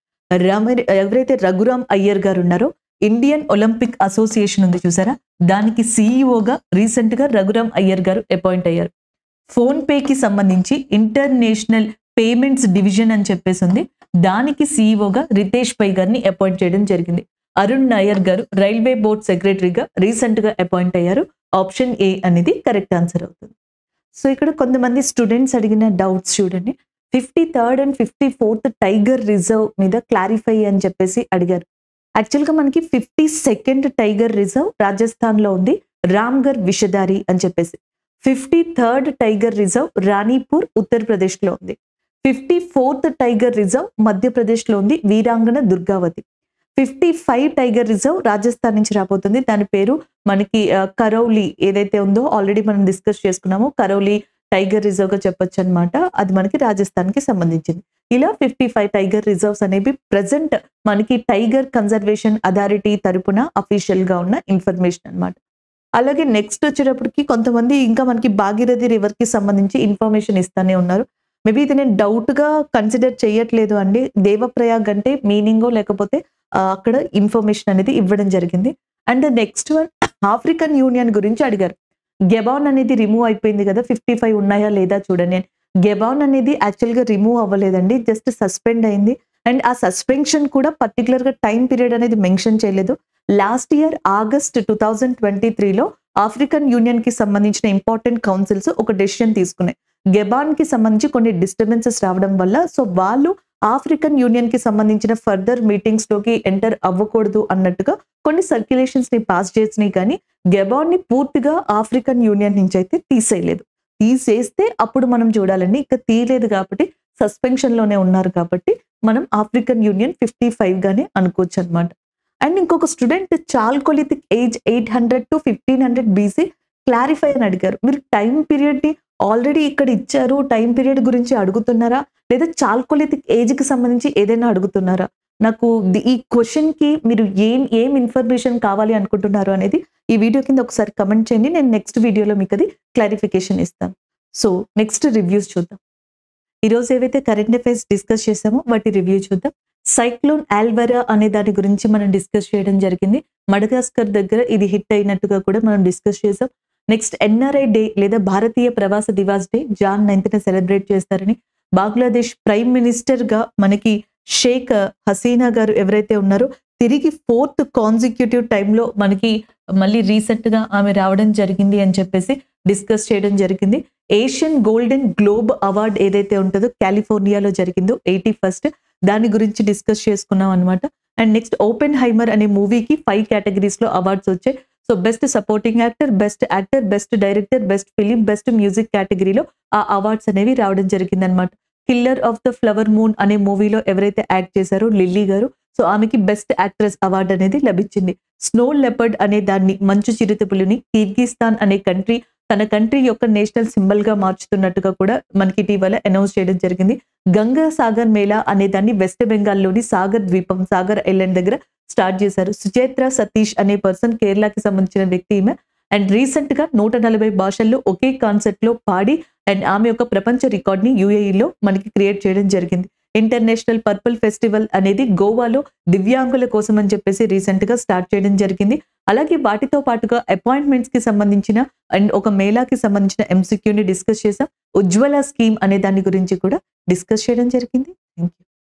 Speaker 1: ఎవరైతే రఘురామ్ అయ్యర్ గారు ఉన్నారో, ఇండియన్ ఒలింపిక్ అసోసియేషన్ ఉంది చూసారా, దానికి సిఇఓగా రీసెంట్ గా రఘురామ్ అయ్యర్ గారు అపాయింట్ అయ్యారు. ఫోన్ పే కి సంబంధించి ఇంటర్నేషనల్ పేమెంట్స్ డివిజన్ అని చెప్పేసి ఉంది, దానికి సీఈఓగా రితేష్ పై గారిని అపాయింట్ చేయడం జరిగింది. అరుణ్ నాయర్ గారు రైల్వే బోర్డ్ సెక్రటరీగా రీసెంట్ గా అపాయింట్ అయ్యారు. ఆప్షన్ ఏ అనేది కరెక్ట్ ఆన్సర్ అవుతుంది. సో ఇక్కడ కొంతమంది స్టూడెంట్స్ అడిగిన డౌట్స్ చూడండి. 53rd and 54th tiger reserve మీద క్లారిఫై అని చెప్పేసి అడిగారు. యాక్చువల్గా మనకి 52nd టైగర్ రిజర్వ్ రాజస్థాన్ లో ఉంది, రామ్గర్ విషధారి అని చెప్పేసి. 53rd tiger reserve Ranipur Uttar Pradesh లో ఉంది. 54th టైగర్ రిజర్వ్ మధ్యప్రదేశ్ లో ఉంది, వీరాంగన దుర్గావతి. 55 టైగర్ రిజర్వ్ రాజస్థాన్ నుంచి రాబోతుంది, దాని పేరు మనకి కరౌలి ఏదైతే ఉందో ఆల్రెడీ మనం డిస్కస్ చేసుకున్నాము. కరౌలి టైగర్ రిజర్వ్ గా చెప్పొచ్చు అనమాట. అది మనకి రాజస్థాన్ కి సంబంధించింది. ఇలా 55 టైగర్ రిజర్వ్స్ అనేవి ప్రెసెంట్ మనకి టైగర్ కన్జర్వేషన్ అథారిటీ తరపున అఫీషియల్ గా ఉన్న ఇన్ఫర్మేషన్ అన్నమాట. అలాగే నెక్స్ట్ వచ్చేటప్పటికి కొంతమంది ఇంకా మనకి భాగీరథి రివర్ కి సంబంధించి ఇన్ఫర్మేషన్ ఇస్తానే ఉన్నారు. మేబీ ఇది నేను డౌట్ గా కన్సిడర్ చేయట్లేదు అండి. దేవప్రయాగ్ అంటే మీనింగో లేకపోతే అక్కడ ఇన్ఫర్మేషన్ అనేది ఇవ్వడం జరిగింది. And next one African union గురించి అడిగారు. గెబాన్ అనేది రిమూవ్ అయిపోయింది కదా, 55 ఉన్నాయా లేదా చూడండి. గెబాన్ అనేది యాక్చువల్ గా రిమూవ్ అవ్వలేదండి, జస్ట్ సస్పెండ్ అయింది. అండ్ ఆ సస్పెన్షన్ కూడా పర్టికులర్ గా టైం పీరియడ్ అనేది మెన్షన్ చేయలేదు. లాస్ట్ ఇయర్ ఆగస్ట్ 2023లో ఆఫ్రికన్ యూనియన్ కి సంబంధించిన ఇంపార్టెంట్ కౌన్సిల్స్ ఒక డెసిషన్ తీసుకున్నాయి. గెబాన్ కి సంబంధించి కొన్ని డిస్టర్బెన్సెస్ రావడం వల్ల సో వాళ్ళు ఆఫ్రికన్ యూనియన్ కి సంబంధించిన ఫర్దర్ మీటింగ్స్ లోకి ఎంటర్ అవ్వకూడదు అన్నట్టుగా కొన్ని సర్క్యులేషన్స్ ని పాస్ చేసినాయి. కానీ గెబాన్ ని పూర్తిగా ఆఫ్రికన్ యూనియన్ నుంచి అయితే తీసేయలేదు. తీసేస్తే అప్పుడు మనం చూడాలండి, ఇక తీయలేదు కాబట్టి సస్పెన్షన్ లోనే ఉన్నారు కాబట్టి మనం ఆఫ్రికన్ యూనియన్ 55 గానే అనుకోవచ్చు అనమాట. అండ్ ఇంకొక student chalcolithic age 800 to 1500 BC clarify అని అడిగారు. మీరు టైం పీరియడ్ ని ఆల్రెడీ ఇక్కడ ఇచ్చారు, టైం పీరియడ్ గురించి అడుగుతున్నారా లేదా చాల్కోలిథిక్ ఏజ్ కి సంబంధించి ఏదైనా అడుగుతున్నారా? నాకు ఈ క్వశ్చన్ కి మీరు ఏం ఇన్ఫర్మేషన్ కావాలి అనుకుంటున్నారు అనేది ఈ వీడియో కింద ఒకసారి కమెంట్ చేయండి. నేను నెక్స్ట్ వీడియోలో మీకు అది క్లారిఫికేషన్ ఇస్తాను. సో నెక్స్ట్ రివ్యూస్ చూద్దాం. ఈరోజు ఏవైతే కరెంట్ అఫైర్స్ డిస్కస్ చేసామో వాటి రివ్యూ చూద్దాం. సైక్లోన్ ఆల్వెరా అనే దాని గురించి మనం డిస్కస్ చేయడం జరిగింది. మడగాస్కర్ దగ్గర ఇది హిట్ అయినట్టుగా కూడా మనం డిస్కస్ చేసాం. నెక్స్ట్ ఎన్ఆర్ఐ డే లేదా భారతీయ ప్రవాస Diwas day John 9th celebrate చేస్తారని, బంగ్లాదేశ్ ప్రైమ్ మినిస్టర్ గా మనకి షేక్ హసీనా గారు ఎవరైతే ఉన్నారో తిరిగి 4th కాన్సిక్యూటివ్ టైంలో మనకి మళ్ళీ రీసెంట్ గా ఆమె రావడం జరిగింది అని చెప్పేసి డిస్కస్ చేయడం జరిగింది. ఏషియన్ గోల్డెన్ గ్లోబ్ అవార్డ్ ఏదైతే ఉంటుందో కాలిఫోర్నియాలో జరిగిందో 81st దాని గురించి డిస్కస్ చేసుకున్నాం అనమాట. అండ్ నెక్స్ట్ ఓపెన్ హైమర్ అనే మూవీకి 5 కేటగిరీస్ లో అవార్డ్స్ వచ్చాయి. So best supporting actor, best actor, best director, best film, best music కేటగిరీలో ఆ అవార్డ్స్ అనేవి రావడం జరిగింది అనమాట. Killer of the flower moon అనే మూవీలో ఎవరైతే యాక్ట్ చేశారో లిల్లీ గారు, సో ఆమెకి బెస్ట్ యాక్ట్రెస్ అవార్డు అనేది లభించింది. స్నో లెపర్డ్ అనే దాన్ని మంచు చిరుతపులిని కిర్గిస్తాన్ అనే కంట్రీ తన కంట్రీ యొక్క నేషనల్ సింబల్ గా మార్చుతున్నట్టుగా కూడా మనకి ఇటీవల అనౌన్స్ చేయడం జరిగింది. గంగా సాగర్ మేళా అనే దాన్ని వెస్ట్ బెంగాల్లోని సాగర్ ద్వీపం, సాగర్ ఐలాండ్ దగ్గర స్టార్ట్ చేశారు. సుచేత్ర సతీష్ అనే పర్సన్ కేరళకి సంబంధించిన వ్యక్తి ఈమె. అండ్ రీసెంట్ గా 140 భాషల్లో ఒకే కాన్సెప్ట్ లో పాడి అండ్ ఆమె యొక్క ప్రపంచ రికార్డ్ ని యుఏఈలో మనకి క్రియేట్ చేయడం జరిగింది. ఇంటర్నేషనల్ పర్పుల్ ఫెస్టివల్ అనేది గోవాలో దివ్యాంగుల కోసం అని చెప్పేసి రీసెంట్ గా స్టార్ట్ చేయడం జరిగింది. అలాగే వాటితో పాటుగా అపాయింట్మెంట్స్ కి సంబంధించిన అండ్ ఒక మేళాకి సంబంధించిన ఎంసీక్యూని డిస్కస్ చేసాం. ఉజ్వల స్కీమ్ అనే దాని గురించి కూడా డిస్కస్ చేయడం జరిగింది. Thank you.